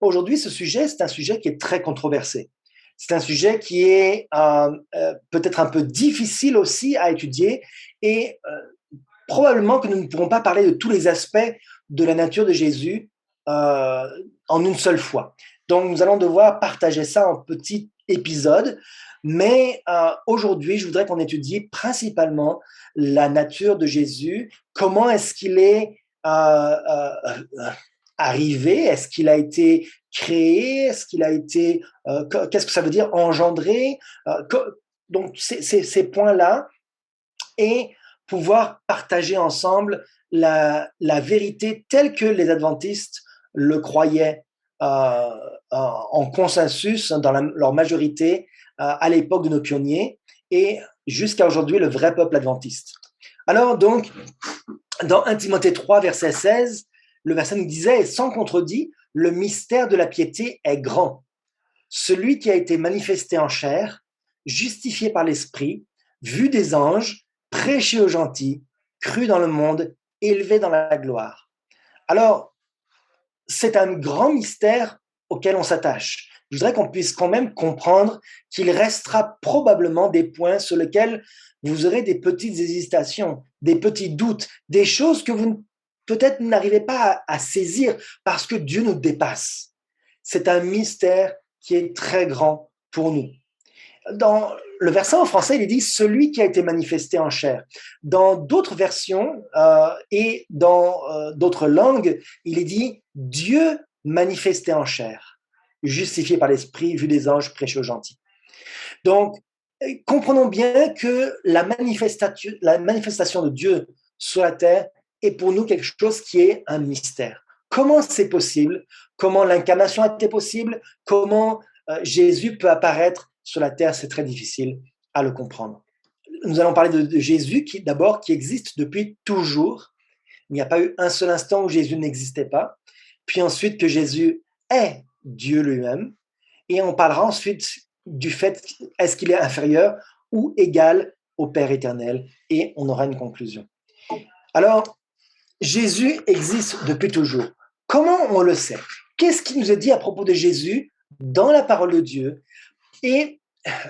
aujourd'hui, ce sujet, c'est un sujet qui est très controversé. C'est un sujet qui est peut-être un peu difficile aussi à étudier et probablement que nous ne pourrons pas parler de tous les aspects de la nature de Jésus euh, en une seule fois. Donc, nous allons devoir partager ça en petits épisodes, mais aujourd'hui, je voudrais qu'on étudie principalement la nature de Jésus, comment est-ce qu'il est arrivé, est-ce qu'il a été créé, est-ce qu'il a été, qu'est-ce que ça veut dire engendré, donc ces points-là, et pouvoir partager ensemble la vérité telle que les adventistes le croyaient en consensus dans leur majorité à l'époque de nos pionniers et jusqu'à aujourd'hui le vrai peuple adventiste. Alors donc, dans 1 Timothée 3, verset 16, le verset nous disait, et sans contredit, le mystère de la piété est grand. Celui qui a été manifesté en chair, justifié par l'Esprit, vu des anges, prêché aux gentils, cru dans le monde, élevé dans la gloire. Alors, c'est un grand mystère auquel on s'attache. Je voudrais qu'on puisse quand même comprendre qu'il restera probablement des points sur lesquels vous aurez des petites hésitations, des petits doutes, des choses que vous peut-être n'arrivez pas à saisir parce que Dieu nous dépasse. C'est un mystère qui est très grand pour nous. Dans le verset en français, il dit « celui qui a été manifesté en chair ». Dans d'autres versions et dans d'autres langues, il est dit « Dieu manifesté en chair, justifié par l'Esprit, vu des anges, prêché aux gentils ». Donc, comprenons bien que la manifestation de Dieu sur la terre est pour nous quelque chose qui est un mystère. Comment c'est possible? Comment l'incarnation a été possible? Comment Jésus peut apparaître sur la terre? C'est très difficile à le comprendre. Nous allons parler de Jésus qui existe depuis toujours. Il n'y a pas eu un seul instant où Jésus n'existait pas. Puis ensuite que Jésus est Dieu lui-même. Et on parlera ensuite du fait, est-ce qu'il est inférieur ou égal au Père éternel? Et on aura une conclusion. Alors, Jésus existe depuis toujours. Comment on le sait? Qu'est-ce qui nous est dit à propos de Jésus dans la parole de Dieu? Et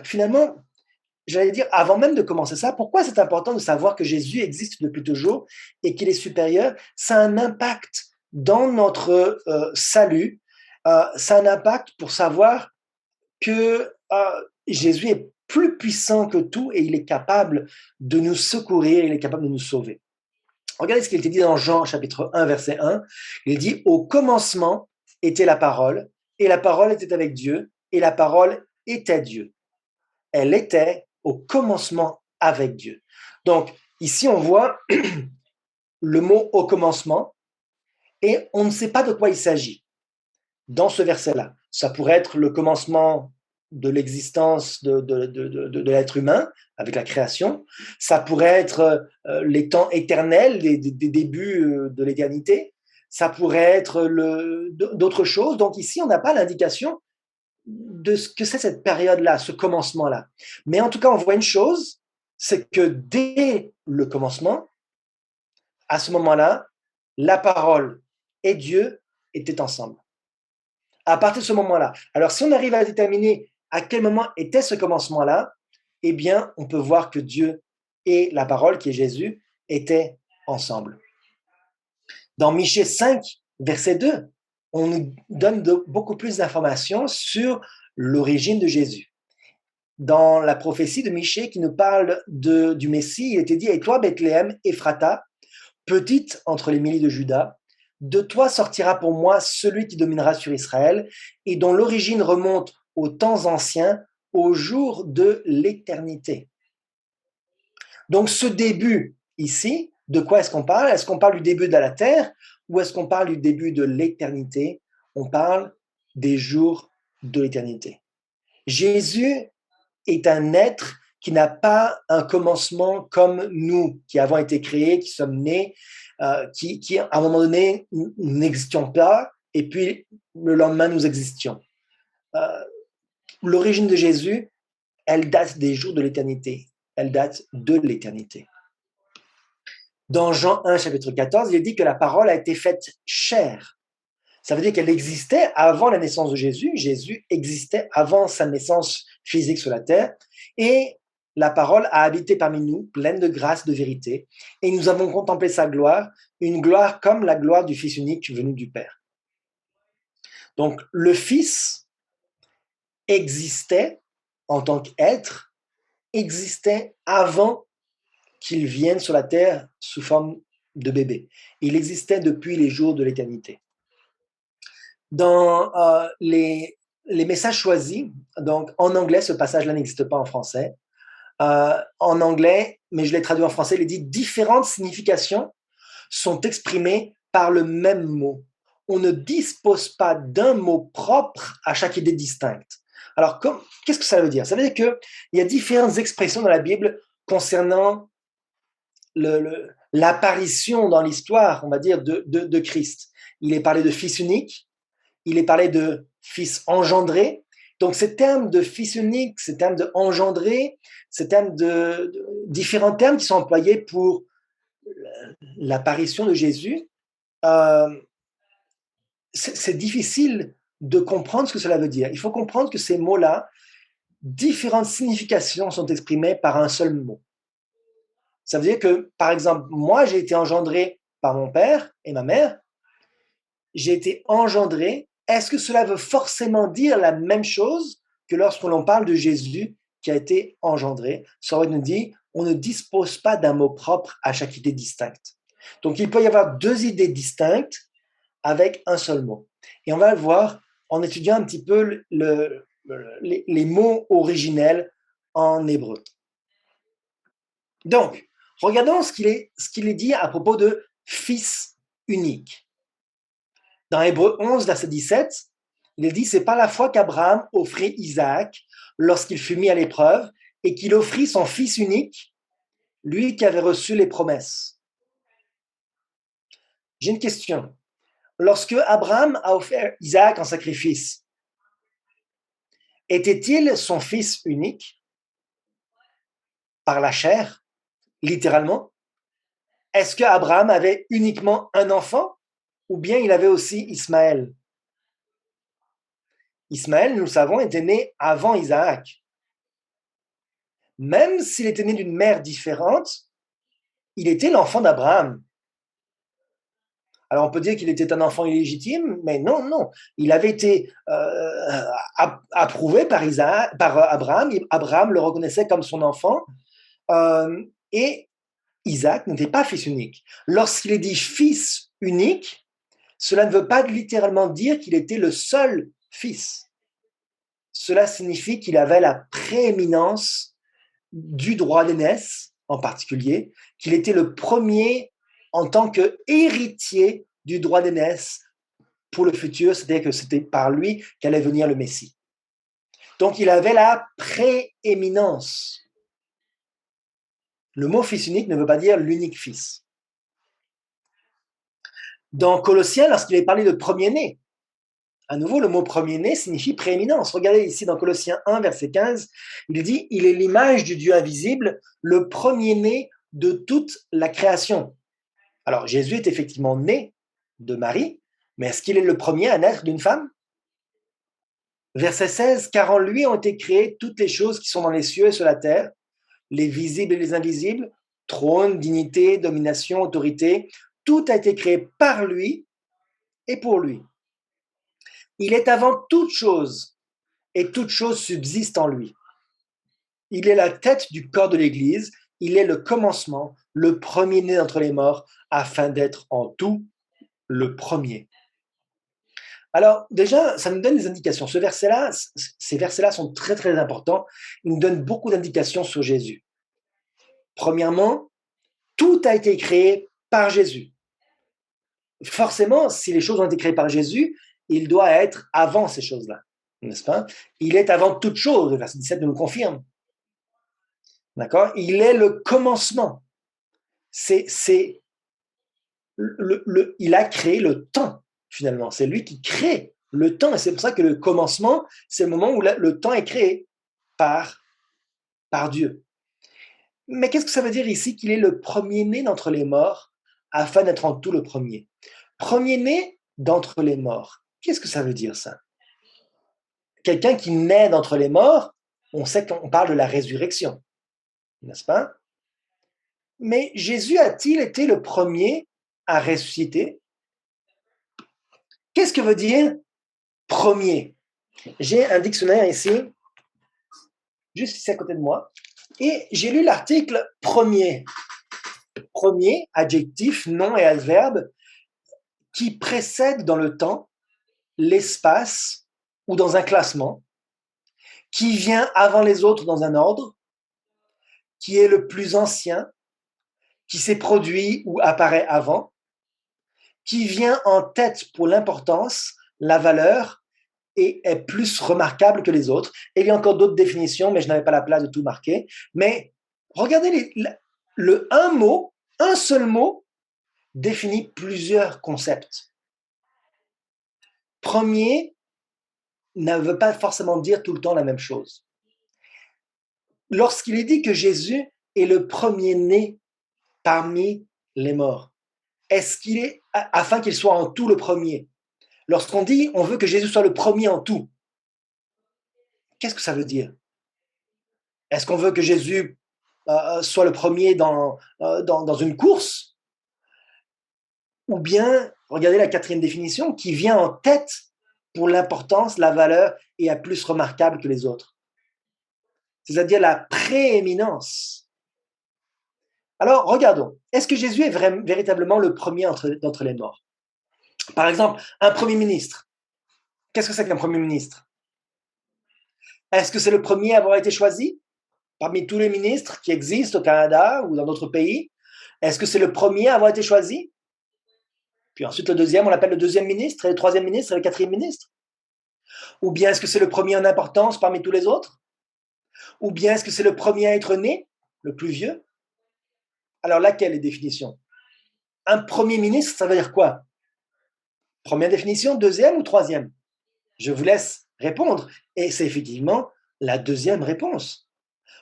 finalement, j'allais dire, avant même de commencer ça, pourquoi c'est important de savoir que Jésus existe depuis toujours et qu'il est supérieur? Ça a un impact dans notre salut. Ça a un impact pour savoir que Jésus est plus puissant que tout et il est capable de nous secourir, il est capable de nous sauver. Regardez ce qu'il était dit dans Jean chapitre 1, verset 1. Il dit « Au commencement était la parole, et la parole était avec Dieu, et la parole était Dieu. Elle était au commencement avec Dieu. » Donc, ici, on voit le mot « au commencement » et on ne sait pas de quoi il s'agit dans ce verset-là. Ça pourrait être le commencement de l'existence de l'être humain avec la création. Ça pourrait être les temps éternels, des débuts de l'éternité. Ça pourrait être d'autres choses. Donc ici, on n'a pas l'indication de ce que c'est cette période-là, ce commencement-là. Mais en tout cas, on voit une chose, c'est que dès le commencement, à ce moment-là, la parole et Dieu étaient ensemble. À partir de ce moment-là. Alors, si on arrive à déterminer à quel moment était ce commencement-là, eh bien, on peut voir que Dieu et la parole, qui est Jésus, étaient ensemble. Dans Michée 5, verset 2, on nous donne beaucoup plus d'informations sur l'origine de Jésus. Dans la prophétie de Michée qui nous parle du Messie, il était dit « Et toi, Bethléem, Ephrata, petite entre les milliers de Juda, de toi sortira pour moi celui qui dominera sur Israël et dont l'origine remonte aux temps anciens, au jour de l'éternité. » Donc ce début ici, de quoi est-ce qu'on parle? Est-ce qu'on parle du début de la terre ou est-ce qu'on parle du début de l'éternité? On parle des jours de l'éternité. Jésus est un être qui n'a pas un commencement comme nous, qui avons été créés, qui sommes nés, qui à un moment donné n'existions pas, et puis le lendemain nous existions. L'origine de Jésus, elle date des jours de l'éternité. Elle date de l'éternité. Dans Jean 1, chapitre 14, il est dit que la parole a été faite chair. Ça veut dire qu'elle existait avant la naissance de Jésus. Jésus existait avant sa naissance physique sur la terre. Et la parole a habité parmi nous, pleine de grâce, de vérité. Et nous avons contemplé sa gloire, une gloire comme la gloire du Fils unique venu du Père. Donc, le Fils existait en tant qu'être, existait avant qu'il vienne sur la terre sous forme de bébé. Il existait depuis les jours de l'éternité. Dans les messages choisis, donc en anglais, ce passage-là n'existe pas en français. En anglais, mais je l'ai traduit en français, il dit différentes significations sont exprimées par le même mot. On ne dispose pas d'un mot propre à chaque idée distincte. Alors, qu'est-ce que ça veut dire? Ça veut dire qu'il y a différentes expressions dans la Bible concernant l'apparition dans l'histoire, on va dire, de Christ. Il est parlé de fils unique, il est parlé de fils engendré. Donc, ces termes de fils unique, ces termes de engendré, ces termes différents termes qui sont employés pour l'apparition de Jésus, c'est difficile de comprendre ce que cela veut dire. Il faut comprendre que ces mots-là, différentes significations sont exprimées par un seul mot. Ça veut dire que, par exemple, moi, j'ai été engendré par mon père et ma mère. J'ai été engendré. Est-ce que cela veut forcément dire la même chose que lorsqu'on l'on parle de Jésus qui a été engendré? Ça nous dit, on ne dispose pas d'un mot propre à chaque idée distincte. Donc, il peut y avoir deux idées distinctes avec un seul mot. Et on va le voir en étudiant un petit peu les mots originels en hébreu. Donc, regardons ce qu'il est dit à propos de fils unique. Dans Hébreux 11, verset 17, il est dit, c'est par la foi qu'Abraham offrit Isaac lorsqu'il fut mis à l'épreuve et qu'il offrit son fils unique, lui qui avait reçu les promesses. J'ai une question. Lorsque Abraham a offert Isaac en sacrifice, était-il son fils unique par la chair, littéralement? Est-ce que Abraham avait uniquement un enfant ou bien il avait aussi Ismaël? Ismaël, nous le savons, était né avant Isaac. Même s'il était né d'une mère différente, il était l'enfant d'Abraham. Alors on peut dire qu'il était un enfant illégitime, mais non. Il avait été approuvé par Abraham. Abraham le reconnaissait comme son enfant. Et Isaac n'était pas fils unique. Lorsqu'il est dit fils unique, cela ne veut pas littéralement dire qu'il était le seul fils. Cela signifie qu'il avait la prééminence du droit d'aînesse, en particulier, qu'il était le premier en tant qu'héritier du droit d'aînesse pour le futur, c'est-à-dire que c'était par lui qu'allait venir le Messie. Donc il avait la prééminence. Le mot fils unique ne veut pas dire l'unique fils. Dans Colossiens, lorsqu'il est parlé de premier-né, à nouveau, le mot premier-né signifie prééminence. Regardez ici dans Colossiens 1, verset 15, il dit « Il est l'image du Dieu invisible, le premier-né de toute la création. » Alors, Jésus est effectivement né de Marie, mais est-ce qu'il est le premier à naître d'une femme? Verset 16, « Car en lui ont été créées toutes les choses qui sont dans les cieux et sur la terre, les visibles et les invisibles, trône, dignité, domination, autorité, tout a été créé par lui et pour lui. Il est avant toute chose, et toute chose subsiste en lui. Il est la tête du corps de l'Église, il est le commencement, le premier-né d'entre les morts, afin d'être en tout le premier. » Alors déjà, ça nous donne des indications. Ces versets-là sont très très importants. Ils nous donnent beaucoup d'indications sur Jésus. Premièrement, tout a été créé par Jésus. Forcément, si les choses ont été créées par Jésus, il doit être avant ces choses-là, n'est-ce pas? Il est avant toute chose, le verset 17 nous le confirme. D'accord? Il est le commencement. Il a créé le temps, finalement. C'est lui qui crée le temps. Et c'est pour ça que le commencement, c'est le moment où le temps est créé par Dieu. Mais qu'est-ce que ça veut dire ici qu'il est le premier-né d'entre les morts afin d'être en tout le premier? Premier-né, d'entre les morts. Qu'est-ce que ça veut dire ça? Quelqu'un qui naît d'entre les morts, on sait qu'on parle de la résurrection, n'est-ce pas? Mais Jésus a-t-il été le premier à ressusciter? Qu'est-ce que veut dire premier? J'ai un dictionnaire ici, juste ici à côté de moi, et j'ai lu l'article premier. Premier, adjectif, nom et adverbe, qui précède dans le temps, l'espace ou dans un classement, qui vient avant les autres dans un ordre, qui est le plus ancien, qui s'est produit ou apparaît avant, qui vient en tête pour l'importance, la valeur, et est plus remarquable que les autres. Et il y a encore d'autres définitions, mais je n'avais pas la place de tout marquer. Mais regardez, un seul mot définit plusieurs concepts. Premier ne veut pas forcément dire tout le temps la même chose. Lorsqu'il est dit que Jésus est le premier-né parmi les morts, est-ce qu'il est, afin qu'il soit en tout le premier? Lorsqu'on dit on veut que Jésus soit le premier en tout, qu'est-ce que ça veut dire? Est-ce qu'on veut que Jésus soit le premier dans une course? Ou bien, regardez la quatrième définition, qui vient en tête pour l'importance, la valeur et est plus remarquable que les autres. C'est-à-dire la prééminence. Alors, regardons. Est-ce que Jésus est véritablement le premier d'entre les morts? Par exemple, un premier ministre. Qu'est-ce que c'est qu'un premier ministre? Est-ce que c'est le premier à avoir été choisi parmi tous les ministres qui existent au Canada ou dans d'autres pays? Est-ce que c'est le premier à avoir été choisi? Puis ensuite, le deuxième, on l'appelle le deuxième ministre, et le troisième ministre, et le quatrième ministre? Ou bien est-ce que c'est le premier en importance parmi tous les autres? Ou bien est-ce que c'est le premier à être né, le plus vieux? Alors laquelle est la définition? Un premier ministre, ça veut dire quoi? Première définition, deuxième ou troisième? Je vous laisse répondre. Et c'est effectivement la deuxième réponse.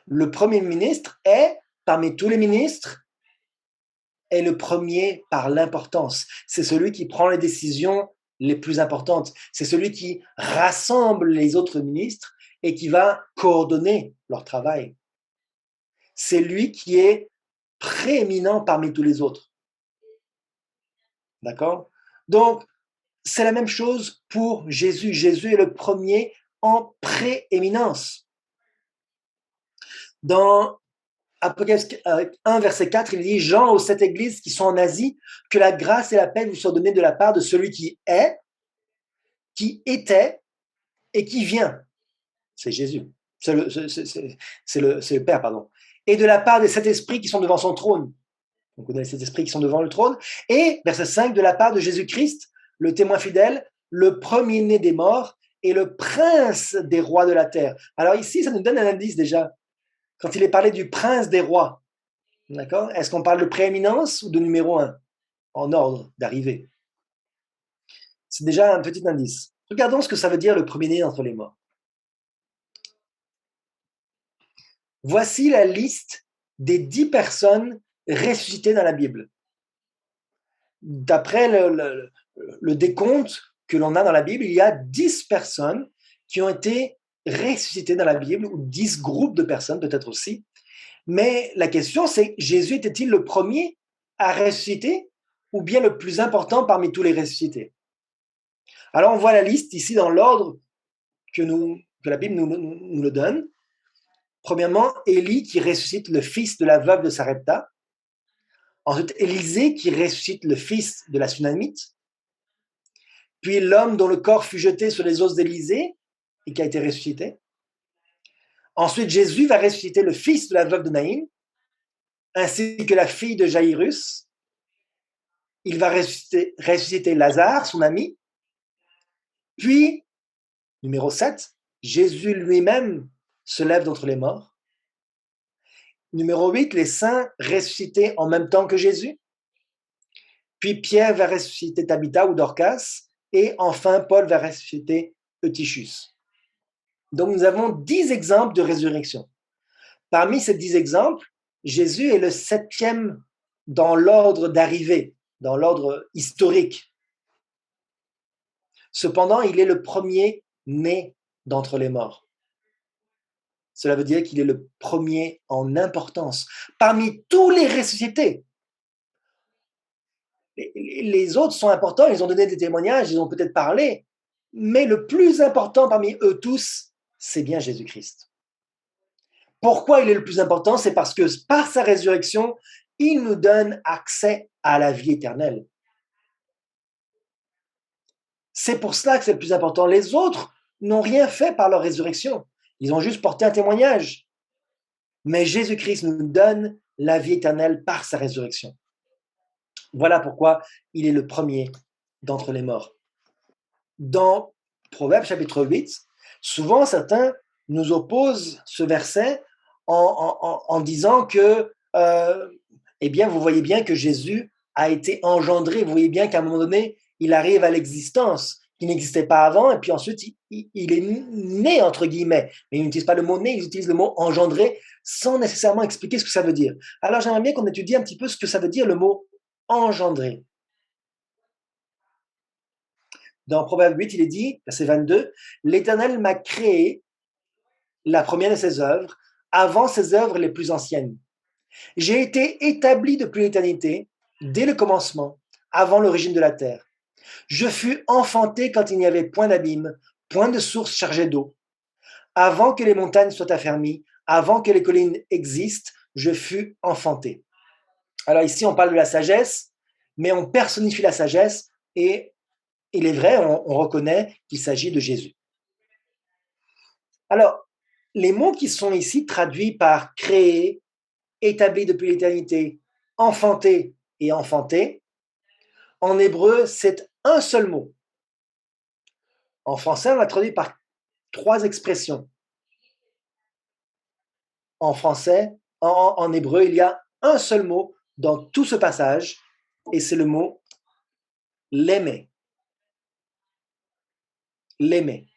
Le premier ministre est, parmi tous les ministres, est le premier par l'importance. C'est celui qui prend les décisions les plus importantes. C'est celui qui rassemble les autres ministres et qui va coordonner leur travail. C'est lui qui est prééminent parmi tous les autres. D'accord? Donc, c'est la même chose pour Jésus. Jésus est le premier en prééminence. Dans Apocalypse 1, verset 4, il dit « Jean aux 7 églises qui sont en Asie, que la grâce et la paix vous soient données de la part de celui qui est, qui était et qui vient. » C'est Jésus. C'est le Père, pardon. Et de la part des 7 esprits qui sont devant son trône. On connaît les 7 esprits qui sont devant le trône. Et, verset 5, de la part de Jésus-Christ, le témoin fidèle, le premier-né des morts et le prince des rois de la terre. Alors ici, ça nous donne un indice déjà. Quand il est parlé du prince des rois, d'accord? Est-ce qu'on parle de prééminence ou de numéro 1 en ordre d'arrivée? C'est déjà un petit indice. Regardons ce que ça veut dire le premier-né entre les morts. Voici la liste des 10 personnes ressuscitées dans la Bible. D'après le décompte que l'on a dans la Bible, il y a 10 personnes qui ont été ressuscitées dans la Bible, ou 10 groupes de personnes peut-être aussi. Mais la question, c'est, Jésus était-il le premier à ressusciter ou bien le plus important parmi tous les ressuscités? Alors on voit la liste ici dans l'ordre que la Bible nous le donne. Premièrement, Élie qui ressuscite le fils de la veuve de Sarepta. Ensuite, Élisée qui ressuscite le fils de la Sunamite. Puis l'homme dont le corps fut jeté sur les os d'Élisée et qui a été ressuscité. Ensuite, Jésus va ressusciter le fils de la veuve de Naïm, ainsi que la fille de Jaïrus. Il va ressusciter Lazare, son ami. Puis, numéro 7, Jésus lui-même se lève d'entre les morts. Numéro 8, les saints ressuscités en même temps que Jésus. Puis Pierre va ressusciter Tabitha ou Dorcas. Et enfin, Paul va ressusciter Eutychus. Donc, nous avons 10 exemples de résurrection. Parmi ces 10 exemples, Jésus est le 7e dans l'ordre d'arrivée, dans l'ordre historique. Cependant, il est le premier né d'entre les morts. Cela veut dire qu'il est le premier en importance. Parmi tous les ressuscités, les autres sont importants, ils ont donné des témoignages, ils ont peut-être parlé, mais le plus important parmi eux tous, c'est bien Jésus-Christ. Pourquoi il est le plus important? C'est parce que par sa résurrection, il nous donne accès à la vie éternelle. C'est pour cela que c'est le plus important. Les autres n'ont rien fait par leur résurrection. Ils ont juste porté un témoignage. Mais Jésus-Christ nous donne la vie éternelle par sa résurrection. Voilà pourquoi il est le premier d'entre les morts. Dans Proverbe chapitre 8, souvent certains nous opposent ce verset en disant que, eh bien, vous voyez bien que Jésus a été engendré, vous voyez bien qu'à un moment donné, il arrive à l'existence, qui n'existait pas avant, et puis ensuite, il est né, entre guillemets. Mais ils n'utilisent pas le mot né, ils utilisent le mot engendré, sans nécessairement expliquer ce que ça veut dire. Alors j'aimerais bien qu'on étudie un petit peu ce que ça veut dire le mot engendré. Dans Proverbe 8, il est dit, verset 22, « L'Éternel m'a créé, la première de ses œuvres, avant ses œuvres les plus anciennes. J'ai été établi depuis l'éternité, dès le commencement, avant l'origine de la terre. Je fus enfanté quand il n'y avait point d'abîme, point de source chargée d'eau. Avant que les montagnes soient affermies, avant que les collines existent, je fus enfanté. » Alors ici, on parle de la sagesse, mais on personnifie la sagesse et il est vrai, on reconnaît qu'il s'agit de Jésus. Alors, les mots qui sont ici traduits par créer, établi depuis l'éternité, enfanté et enfanté, en hébreu, c'est un seul mot. En français, on l'a traduit par 3 expressions. En français, en hébreu, il y a un seul mot dans tout ce passage, et c'est le mot l'aimer. L'aimer.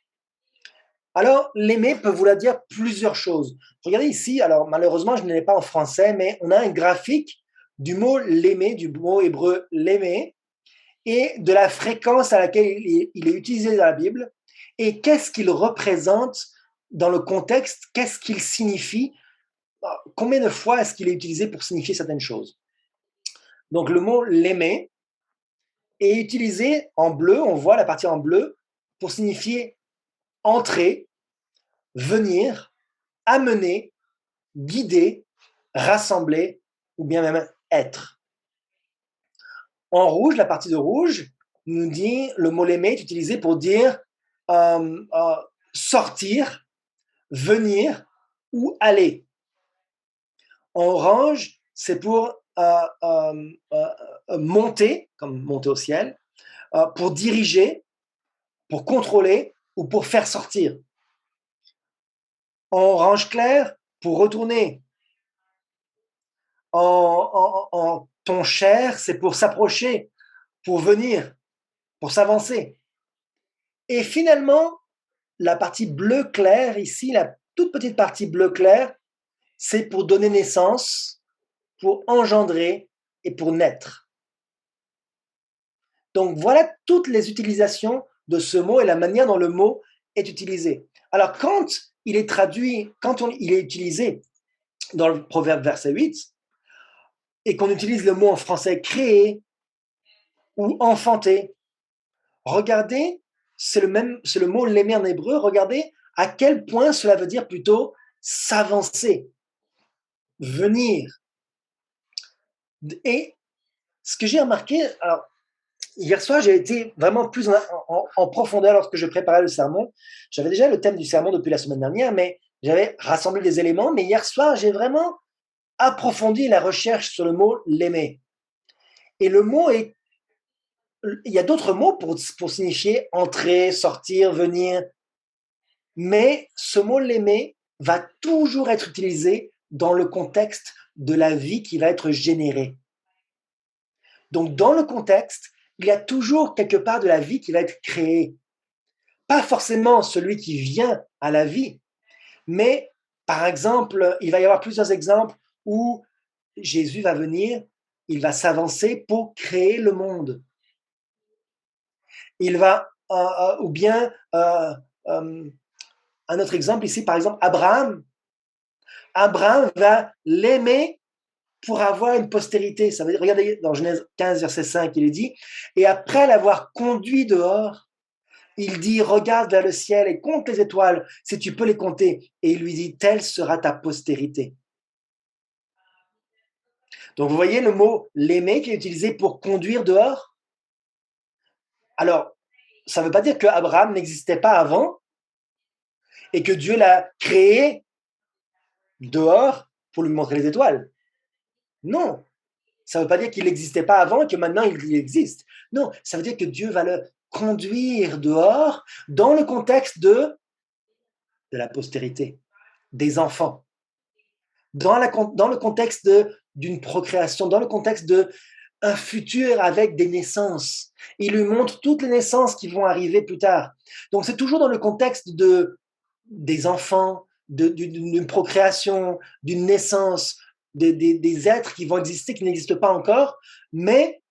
Alors, l'aimer peut vouloir dire plusieurs choses. Regardez ici, alors malheureusement, je ne l'ai pas en français, mais on a un graphique du mot l'aimer, du mot hébreu l'aimer, et de la fréquence à laquelle il est utilisé dans la Bible, et qu'est-ce qu'il représente dans le contexte, qu'est-ce qu'il signifie, combien de fois est-ce qu'il est utilisé pour signifier certaines choses. Donc le mot l'aimer est utilisé en bleu, on voit la partie en bleu, pour signifier entrer, venir, amener, guider, rassembler ou bien même être. En rouge, la partie de rouge nous dit, le mot l'aimer est utilisé pour dire sortir, venir ou aller. En orange, c'est pour monter, comme monter au ciel, pour diriger, pour contrôler ou pour faire sortir. En orange clair, pour retourner. En ton chair, c'est pour s'approcher, pour venir, pour s'avancer. Et finalement, la partie bleu clair ici, la toute petite partie bleu clair, c'est pour donner naissance, pour engendrer et pour naître. Donc voilà toutes les utilisations de ce mot et la manière dont le mot est utilisé. Alors quand il est traduit, il est utilisé dans le Proverbe verset 8, et qu'on utilise le mot en français créer ou enfanter, regardez, c'est le mot l'aimer en hébreu, regardez à quel point cela veut dire plutôt s'avancer, venir. Et ce que j'ai remarqué, alors hier soir, j'ai été vraiment plus en profondeur lorsque je préparais le sermon. J'avais déjà le thème du sermon depuis la semaine dernière, mais j'avais rassemblé des éléments. Mais hier soir, j'ai vraiment approfondi la recherche sur le mot l'aimer. Et le mot est... Il y a d'autres mots pour signifier entrer, sortir, venir. Mais ce mot l'aimer va toujours être utilisé dans le contexte de la vie qui va être générée. Donc, dans le contexte, il y a toujours quelque part de la vie qui va être créée. Pas forcément celui qui vient à la vie, mais par exemple, il va y avoir plusieurs exemples où Jésus va venir, il va s'avancer pour créer le monde. Il va ou bien un autre exemple ici, par exemple, Abraham va l'aimer pour avoir une postérité. Ça veut dire, regardez, dans Genèse 15, verset 5, il est dit, et après l'avoir conduit dehors, il dit, regarde vers le ciel et compte les étoiles, si tu peux les compter. Et il lui dit, telle sera ta postérité. Donc vous voyez le mot l'aimer qui est utilisé pour conduire dehors. Alors, ça ne veut pas dire que Abraham n'existait pas avant et que Dieu l'a créé dehors pour lui montrer les étoiles. Non, ça ne veut pas dire qu'il n'existait pas avant et que maintenant il existe. Non, ça veut dire que Dieu va le conduire dehors dans le contexte de la postérité, des enfants, dans le contexte d'une procréation, dans le contexte d'un futur avec des naissances. Il lui montre toutes les naissances qui vont arriver plus tard. Donc c'est toujours dans le contexte des enfants, d'une procréation, d'une naissance, des êtres qui vont exister, qui n'existent pas encore, mais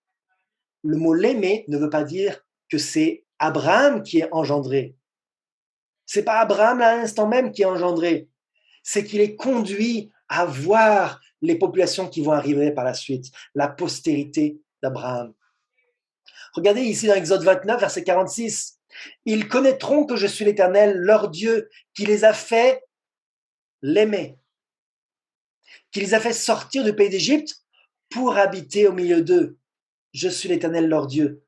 le mot l'aimer ne veut pas dire que c'est Abraham qui est engendré. C'est pas Abraham à l'instant même qui est engendré, c'est qu'il est conduit à voir les populations qui vont arriver par la suite, la postérité d'Abraham. Regardez ici dans Exode 29, verset 46. Ils connaîtront que je suis l'Éternel, leur Dieu, qui les a fait l'aimer, qui les a fait sortir du pays d'Égypte pour habiter au milieu d'eux. Je suis l'Éternel, leur Dieu.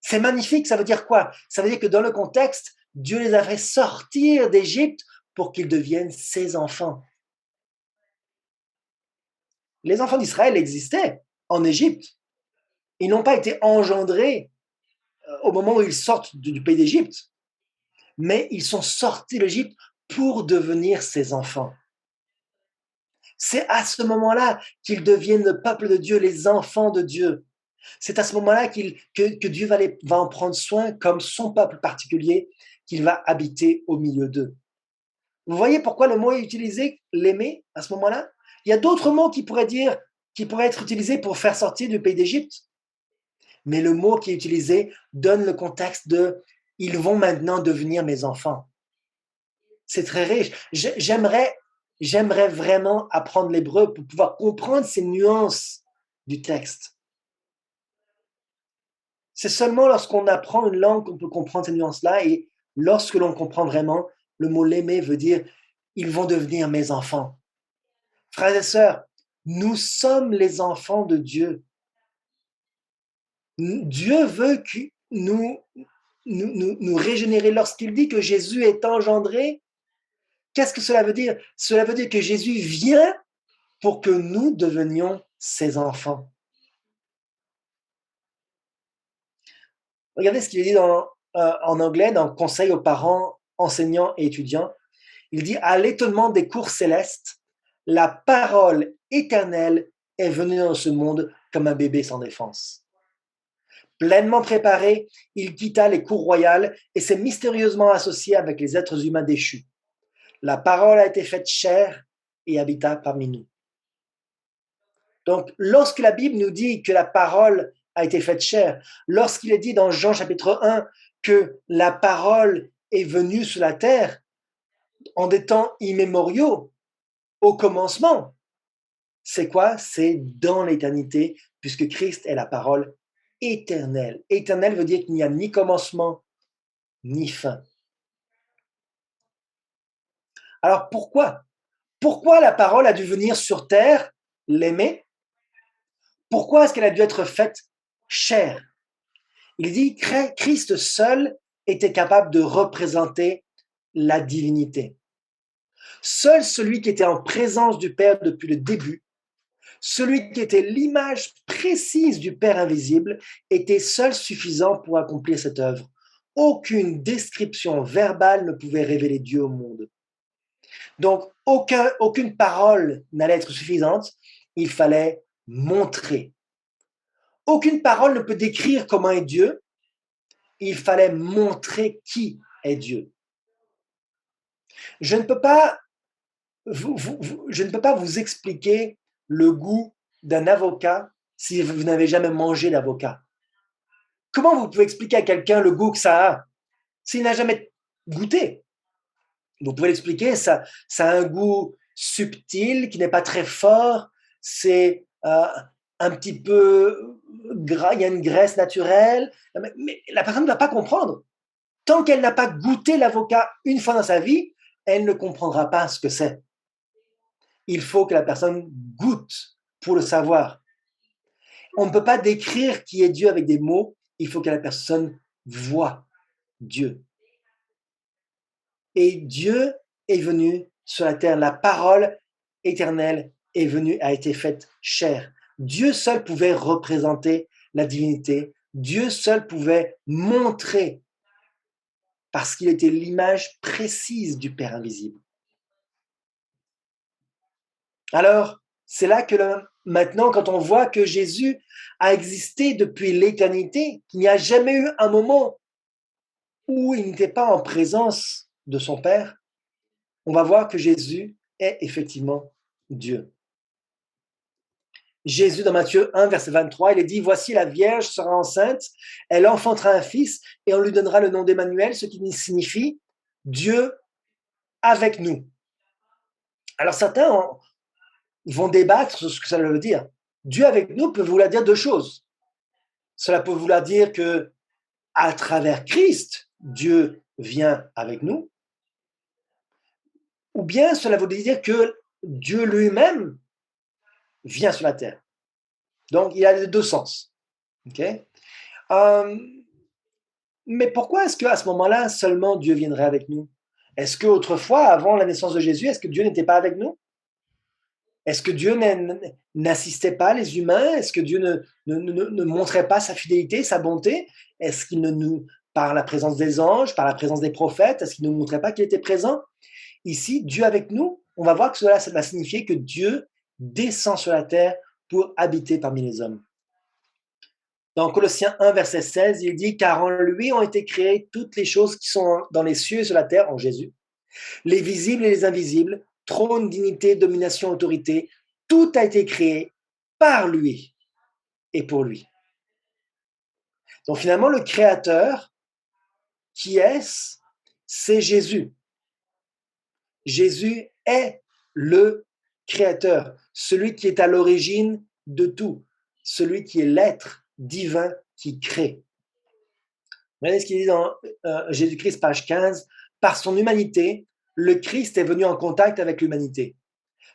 C'est magnifique, ça veut dire quoi? Ça veut dire que dans le contexte, Dieu les a fait sortir d'Égypte pour qu'ils deviennent ses enfants. Les enfants d'Israël existaient en Égypte. Ils n'ont pas été engendrés au moment où ils sortent du pays d'Égypte, mais ils sont sortis d'Égypte pour devenir ses enfants. C'est à ce moment-là qu'ils deviennent le peuple de Dieu, les enfants de Dieu. C'est à ce moment-là que Dieu va en prendre soin comme son peuple particulier, qu'il va habiter au milieu d'eux. Vous voyez pourquoi le mot est utilisé, l'aimer, à ce moment-là? Il y a d'autres mots qui pourraient être utilisés pour faire sortir du pays d'Égypte. Mais le mot qui est utilisé donne le contexte de « ils vont maintenant devenir mes enfants ». C'est très riche. J'aimerais vraiment apprendre l'hébreu pour pouvoir comprendre ces nuances du texte. C'est seulement lorsqu'on apprend une langue qu'on peut comprendre ces nuances-là, et lorsque l'on comprend vraiment, le mot l'aimer veut dire « ils vont devenir mes enfants ». Frères et sœurs, nous sommes les enfants de Dieu. Dieu veut que nous régénérer. Lorsqu'il dit que Jésus est engendré, qu'est-ce que cela veut dire? Cela veut dire que Jésus vient pour que nous devenions ses enfants. Regardez ce qu'il dit en anglais dans Conseil aux parents, enseignants et étudiants. Il dit « À l'étonnement des cours célestes, la parole éternelle est venue dans ce monde comme un bébé sans défense. » Pleinement préparé, il quitta les cours royales et s'est mystérieusement associé avec les êtres humains déchus. La parole a été faite chair et habita parmi nous. Donc, lorsque la Bible nous dit que la parole a été faite chair, lorsqu'il est dit dans Jean chapitre 1 que la parole est venue sur la terre en des temps immémoriaux, au commencement, c'est quoi? C'est dans l'éternité, puisque Christ est la parole éternelle. Éternel veut dire qu'il n'y a ni commencement, ni fin. Alors pourquoi? Pourquoi la parole a dû venir sur terre, l'aimer? Pourquoi est-ce qu'elle a dû être faite chair? Il dit que Christ seul était capable de représenter la divinité. Seul celui qui était en présence du Père depuis le début, celui qui était l'image précise du Père invisible, était seul suffisant pour accomplir cette œuvre. Aucune description verbale ne pouvait révéler Dieu au monde. Donc, aucune parole n'allait être suffisante, il fallait montrer. Aucune parole ne peut décrire comment est Dieu, il fallait montrer qui est Dieu. Je ne peux pas vous expliquer le goût d'un avocat si vous n'avez jamais mangé d'avocat. Comment vous pouvez expliquer à quelqu'un le goût que ça a? s'il n'a jamais goûté? Vous pouvez l'expliquer, ça a un goût subtil qui n'est pas très fort, c'est un petit peu gras, il y a une graisse naturelle, mais la personne ne va pas comprendre. Tant qu'elle n'a pas goûté l'avocat une fois dans sa vie, elle ne comprendra pas ce que c'est. Il faut que la personne goûte pour le savoir. On ne peut pas décrire qui est Dieu avec des mots, il faut que la personne voie Dieu. Et Dieu est venu sur la terre, la parole éternelle est venue, a été faite chair. Dieu seul pouvait représenter la divinité, Dieu seul pouvait montrer, parce qu'il était l'image précise du Père invisible. Alors, c'est là que maintenant, quand on voit que Jésus a existé depuis l'éternité, qu'il n'y a jamais eu un moment où il n'était pas en présence de son Père, on va voir que Jésus est effectivement Dieu. Jésus, dans Matthieu 1, verset 23, il est dit, « Voici la Vierge sera enceinte, elle enfantera un fils, et on lui donnera le nom d'Emmanuel, ce qui signifie Dieu avec nous. » Alors certains vont débattre sur ce que ça veut dire. Dieu avec nous peut vouloir dire deux choses. Cela peut vouloir dire que à travers Christ, Dieu vient avec nous, ou bien cela veut dire que Dieu lui-même vient sur la terre. Donc, il y a les deux sens. Okay? Mais pourquoi est-ce qu'à ce moment-là, seulement Dieu viendrait avec nous? Est-ce qu'autrefois, avant la naissance de Jésus, est-ce que Dieu n'était pas avec nous? Est-ce que Dieu n'assistait pas les humains? Est-ce que Dieu ne montrait pas sa fidélité, sa bonté? Est-ce qu'il ne nous, par la présence des anges, par la présence des prophètes, est-ce qu'il ne nous montrait pas qu'il était présent? Ici, Dieu avec nous, on va voir que cela, ça va signifier que Dieu descend sur la terre pour habiter parmi les hommes. Dans Colossiens 1, verset 16, il dit « Car en lui ont été créées toutes les choses qui sont dans les cieux et sur la terre, en Jésus, les visibles et les invisibles, trône, dignité, domination, autorité, tout a été créé par lui et pour lui. » Donc finalement, le Créateur, qui est-ce? C'est Jésus. Jésus est le Créateur, celui qui est à l'origine de tout, celui qui est l'être divin qui crée. Regardez ce qu'il dit dans Jésus-Christ, page 15. Par son humanité, le Christ est venu en contact avec l'humanité.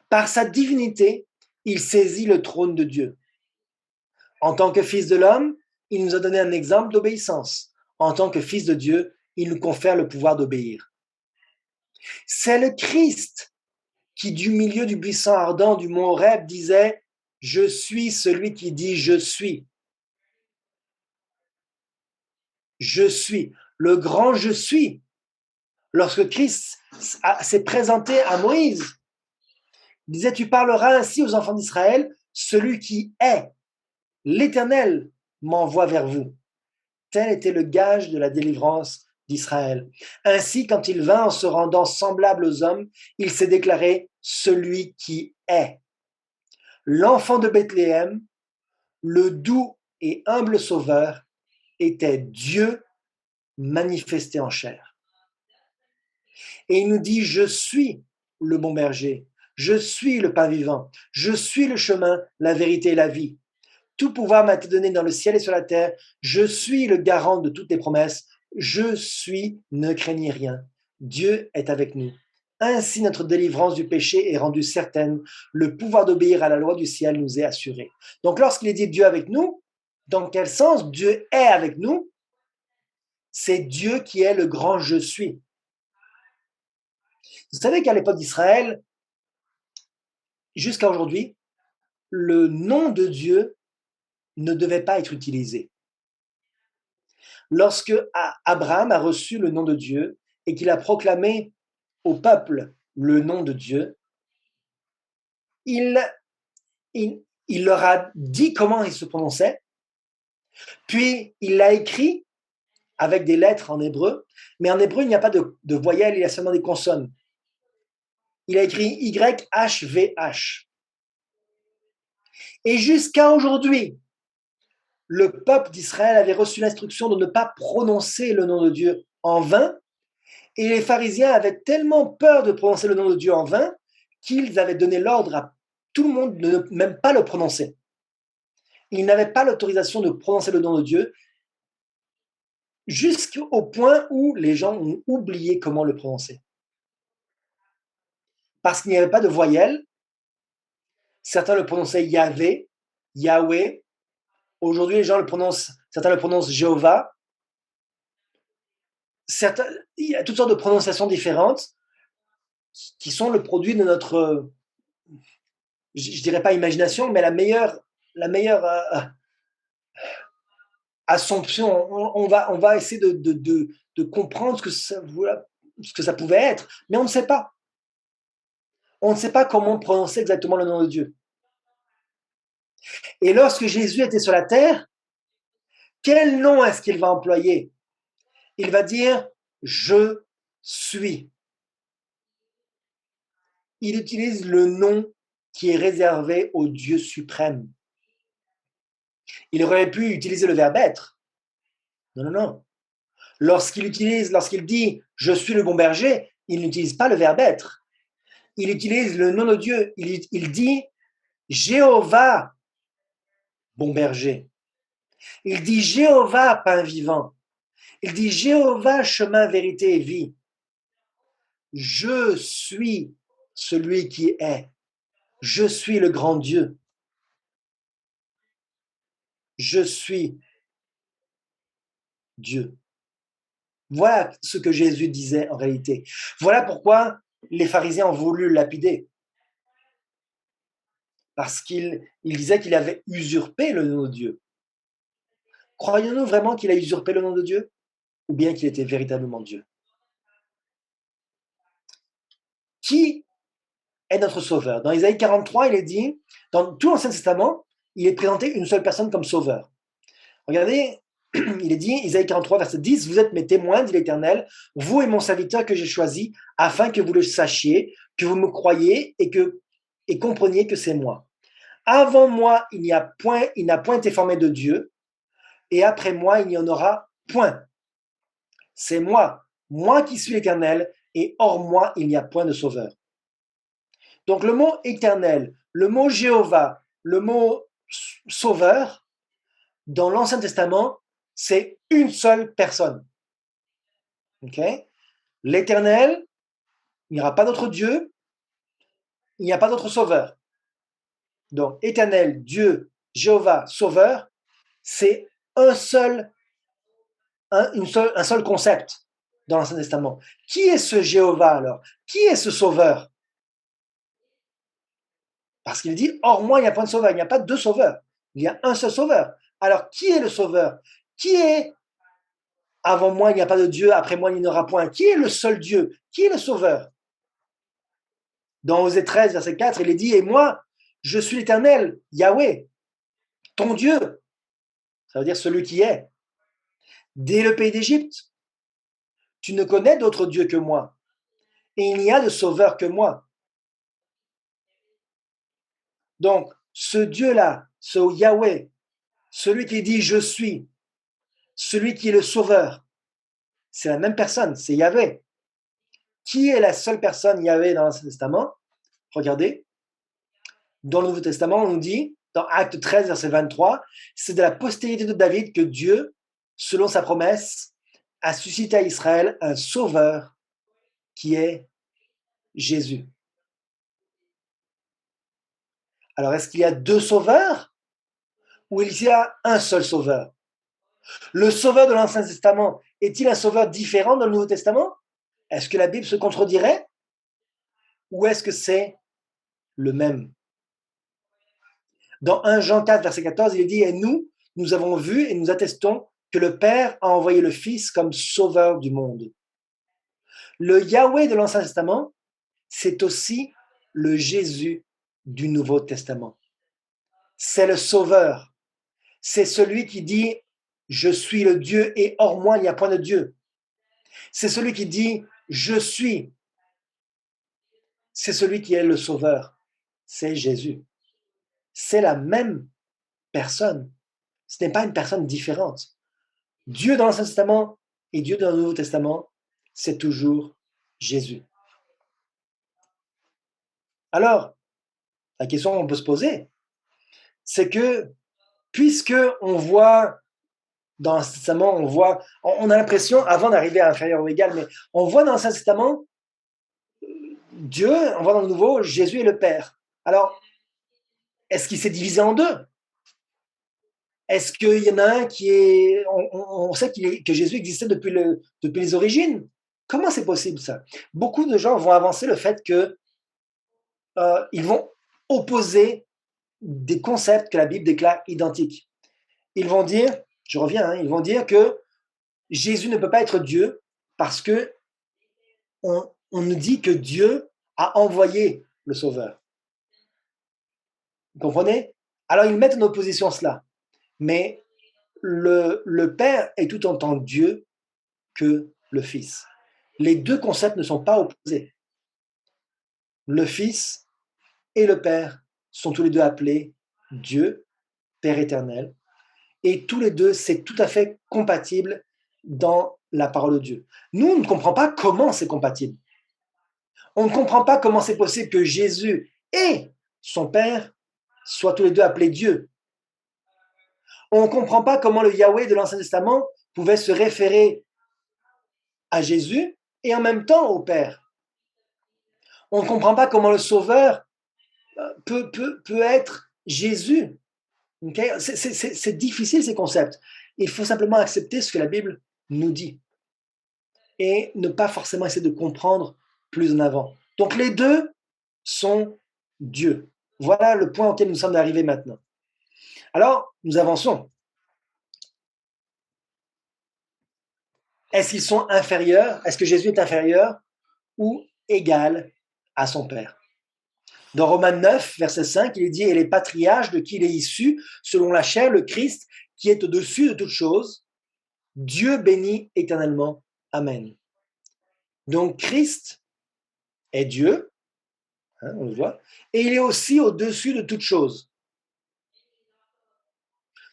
Par sa divinité, il saisit le trône de Dieu. En tant que fils de l'homme, il nous a donné un exemple d'obéissance. En tant que fils de Dieu, il nous confère le pouvoir d'obéir. C'est le Christ qui, du milieu du buisson ardent du mont Horeb, disait « Je suis celui qui dit je suis ». Je suis, le grand je suis. Lorsque Christ s'est présenté à Moïse, il disait, tu parleras ainsi aux enfants d'Israël, celui qui est, l'Éternel m'envoie vers vous. Tel était le gage de la délivrance d'Israël. Ainsi, quand il vint en se rendant semblable aux hommes, il s'est déclaré celui qui est. L'enfant de Bethléem, le doux et humble sauveur, était Dieu manifesté en chair. Et il nous dit, je suis le bon berger, je suis le pain vivant, je suis le chemin, la vérité et la vie. Tout pouvoir m'a été donné dans le ciel et sur la terre, je suis le garant de toutes les promesses, je suis, ne craignez rien. Dieu est avec nous. Ainsi, notre délivrance du péché est rendue certaine, le pouvoir d'obéir à la loi du ciel nous est assuré. Donc lorsqu'il est dit Dieu avec nous, dans quel sens Dieu est avec nous? C'est Dieu qui est le grand je suis. Vous savez qu'à l'époque d'Israël, jusqu'à aujourd'hui, le nom de Dieu ne devait pas être utilisé. Lorsque Abraham a reçu le nom de Dieu et qu'il a proclamé au peuple le nom de Dieu, il leur a dit comment il se prononçait, puis il l'a écrit avec des lettres en hébreu, mais en hébreu, il n'y a pas de voyelles, il y a seulement des consonnes. Il a écrit YHVH. Et jusqu'à aujourd'hui, le peuple d'Israël avait reçu l'instruction de ne pas prononcer le nom de Dieu en vain, et les pharisiens avaient tellement peur de prononcer le nom de Dieu en vain qu'ils avaient donné l'ordre à tout le monde de ne même pas le prononcer. Ils n'avaient pas l'autorisation de prononcer le nom de Dieu jusqu'au point où les gens ont oublié comment le prononcer. Parce qu'il n'y avait pas de voyelles, certains le prononçaient Yahvé, Yahweh. Aujourd'hui, les gens le prononcent, certains le prononcent Jéhovah. Il y a toutes sortes de prononciations différentes qui sont le produit de notre, je dirais pas imagination, mais la meilleure assumption. On va essayer de comprendre ce que ça pouvait être, mais on ne sait pas. On ne sait pas comment prononcer exactement le nom de Dieu. Et lorsque Jésus était sur la terre, quel nom est-ce qu'il va employer? Il va dire « Je suis ». Il utilise le nom qui est réservé au Dieu suprême. Il aurait pu utiliser le verbe être. Non, non, non. Lorsqu'il dit « Je suis le bon berger », il n'utilise pas le verbe être. Il utilise le nom de Dieu. Il dit « Jéhovah, bon berger ». Il dit « Jéhovah, pain vivant ». Il dit « Jéhovah, chemin, vérité et vie ». Je suis celui qui est. Je suis le grand Dieu. Je suis Dieu. Voilà ce que Jésus disait en réalité. Voilà pourquoi les pharisiens ont voulu le lapider. Parce qu'il disait qu'il avait usurpé le nom de Dieu. Croyons-nous vraiment qu'il a usurpé le nom de Dieu? Ou bien qu'il était véritablement Dieu? Qui est notre sauveur? Dans Isaïe 43, il est dit, dans tout l'Ancien Testament, il est présenté une seule personne comme sauveur. Regardez, il est dit, Isaïe 43, verset 10, « Vous êtes mes témoins, dit l'Éternel, vous et mon serviteur que j'ai choisi, afin que vous le sachiez, que vous me croyiez et compreniez que c'est moi. Avant moi, il n'a point été formé de Dieu, et après moi, il n'y en aura point. C'est moi qui suis l'Éternel, et hors moi, il n'y a point de sauveur. » Donc le mot éternel, le mot Jéhovah, le mot sauveur, dans l'Ancien Testament, c'est une seule personne. Okay? L'Éternel, il n'y aura pas d'autre Dieu, il n'y a pas d'autre sauveur. Donc, Éternel, Dieu, Jéhovah, sauveur, c'est un seul concept dans l'Ancien Testament. Qui est ce Jéhovah alors? Qui est ce sauveur? Parce qu'il dit, hors moi, il n'y a pas de sauveur, il n'y a pas deux sauveurs, il y a un seul sauveur. Alors, qui est le sauveur? Qui est avant moi, il n'y a pas de Dieu, après moi, il n'y en aura point? Qui est le seul Dieu? Qui est le sauveur? Dans Osée 13, verset 4, il est dit, et moi, je suis l'Éternel, Yahweh, ton Dieu. Ça veut dire celui qui est. Dès le pays d'Égypte, tu ne connais d'autre Dieu que moi, et il n'y a de sauveur que moi. Donc, ce Dieu-là, ce Yahweh, celui qui dit je suis, celui qui est le sauveur, c'est la même personne, c'est Yahweh. Qui est la seule personne Yahweh dans l'Ancien Testament? Regardez, dans le Nouveau Testament, on nous dit, dans Acte 13, verset 23, c'est de la postérité de David que Dieu, selon sa promesse, a suscité à Israël un sauveur qui est Jésus. Alors, est-ce qu'il y a deux sauveurs ou il y a un seul sauveur? Le sauveur de l'Ancien Testament est-il un sauveur différent dans le Nouveau Testament? Est-ce que la Bible se contredirait? Ou est-ce que c'est le même? Dans 1 Jean 4, verset 14, il est dit « Et nous avons vu et nous attestons que le Père a envoyé le Fils comme sauveur du monde. » Le Yahweh de l'Ancien Testament, c'est aussi le Jésus du Nouveau Testament. C'est le sauveur. C'est celui qui dit « Je suis le Dieu et hors moi, il n'y a point de Dieu. » C'est celui qui dit « Je suis ». C'est celui qui est le sauveur. C'est Jésus. C'est la même personne. Ce n'est pas une personne différente. Dieu dans l'Ancien Testament Et Dieu dans le Nouveau Testament, c'est toujours Jésus. Alors, la question qu'on peut se poser, c'est que puisque on voit dans l'Ancien Testament, on a l'impression, avant d'arriver à inférieur ou égal, mais on voit dans l'Ancien Testament Dieu, on voit dans le Nouveau Jésus et le Père. Alors, est-ce qu'il s'est divisé en deux? Est-ce qu'il y en a un qui est... On sait que Jésus existait depuis les origines. Comment c'est possible ça? Beaucoup de gens vont avancer le fait que ils vont opposer des concepts que la Bible déclare identiques. Ils vont dire, je reviens, ils vont dire que Jésus ne peut pas être Dieu parce que on nous dit que Dieu a envoyé le Sauveur. Vous comprenez? Alors ils mettent en opposition cela. Mais le Père est tout autant Dieu que le Fils. Les deux concepts ne sont pas opposés. Le Fils et le Père sont tous les deux appelés Dieu, Père éternel, et tous les deux, c'est tout à fait compatible dans la parole de Dieu. Nous, on ne comprend pas comment c'est compatible. On ne comprend pas comment c'est possible que Jésus et son Père soient tous les deux appelés Dieu. On ne comprend pas comment le Yahweh de l'Ancien Testament pouvait se référer à Jésus et en même temps au Père. On ne comprend pas comment le Sauveur peut être Jésus. Okay? C'est difficile ces concepts. Il faut simplement accepter ce que la Bible nous dit et ne pas forcément essayer de comprendre plus en avant. Donc les deux sont Dieu. Voilà le point auquel nous sommes arrivés maintenant. Alors, nous avançons. Est-ce qu'ils sont inférieurs? Est-ce que Jésus est inférieur ou égal à son Père? Dans Romains 9, verset 5, il est dit « Et les patriarches de qui il est issu, selon la chair, le Christ, qui est au-dessus de toutes choses, Dieu bénit éternellement. Amen. » Donc Christ est Dieu, on le voit, et il est aussi au-dessus de toutes choses.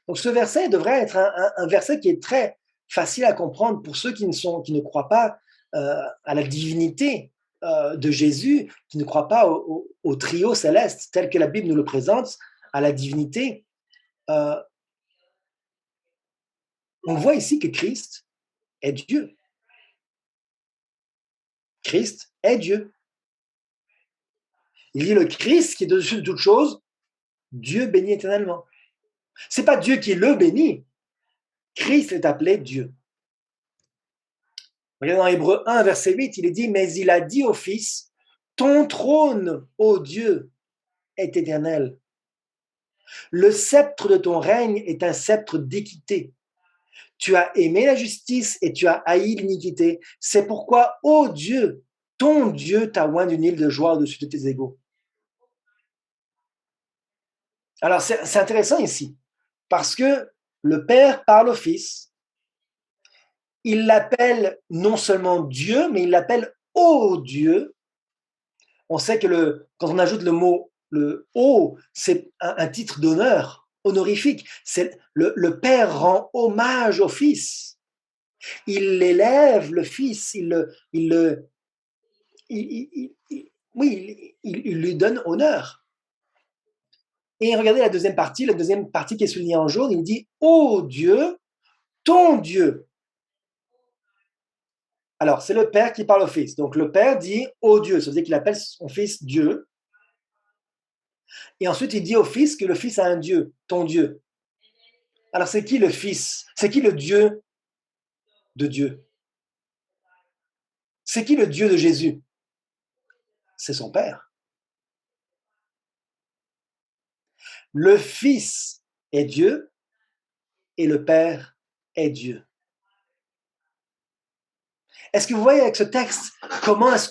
Donc ce verset devrait être un verset qui est très facile à comprendre pour ceux qui ne croient pas à la divinité de Jésus, qui ne croient pas au trio céleste tel que la Bible nous le présente, à la divinité. On voit ici que Christ est Dieu. Christ est Dieu. Il dit le Christ qui est au-dessus de toutes choses, Dieu bénit éternellement. C'est pas Dieu qui le bénit. Christ est appelé Dieu. Regardez dans Hébreux 1, verset 8, il est dit « Mais il a dit au Fils, ton trône, ô Dieu, est éternel. Le sceptre de ton règne est un sceptre d'équité. Tu as aimé la justice et tu as haï l'iniquité. C'est pourquoi, ô Dieu, ton Dieu t'a oint d'une île de joie au-dessus de tes égaux. » Alors, c'est intéressant ici, parce que le Père parle au Fils, il l'appelle non seulement Dieu, mais il l'appelle « ô Dieu ». On sait que quand on ajoute le mot le ô, c'est un titre d'honneur, honorifique. C'est le Père rend hommage au Fils. Il l'élève, le Fils, il lui donne honneur. Et regardez la deuxième partie qui est soulignée en jaune, il dit « ô Dieu, ton Dieu ». Alors, c'est le Père qui parle au Fils. Donc, le Père dit « ô Dieu », ça veut dire qu'il appelle son Fils Dieu. Et ensuite, il dit au Fils que le Fils a un Dieu, ton Dieu. Alors, c'est qui le Fils? C'est qui le Dieu de Dieu? C'est qui le Dieu de Jésus? C'est son Père. Le Fils est Dieu et le Père est Dieu. Est-ce que vous voyez avec ce texte, comment est-ce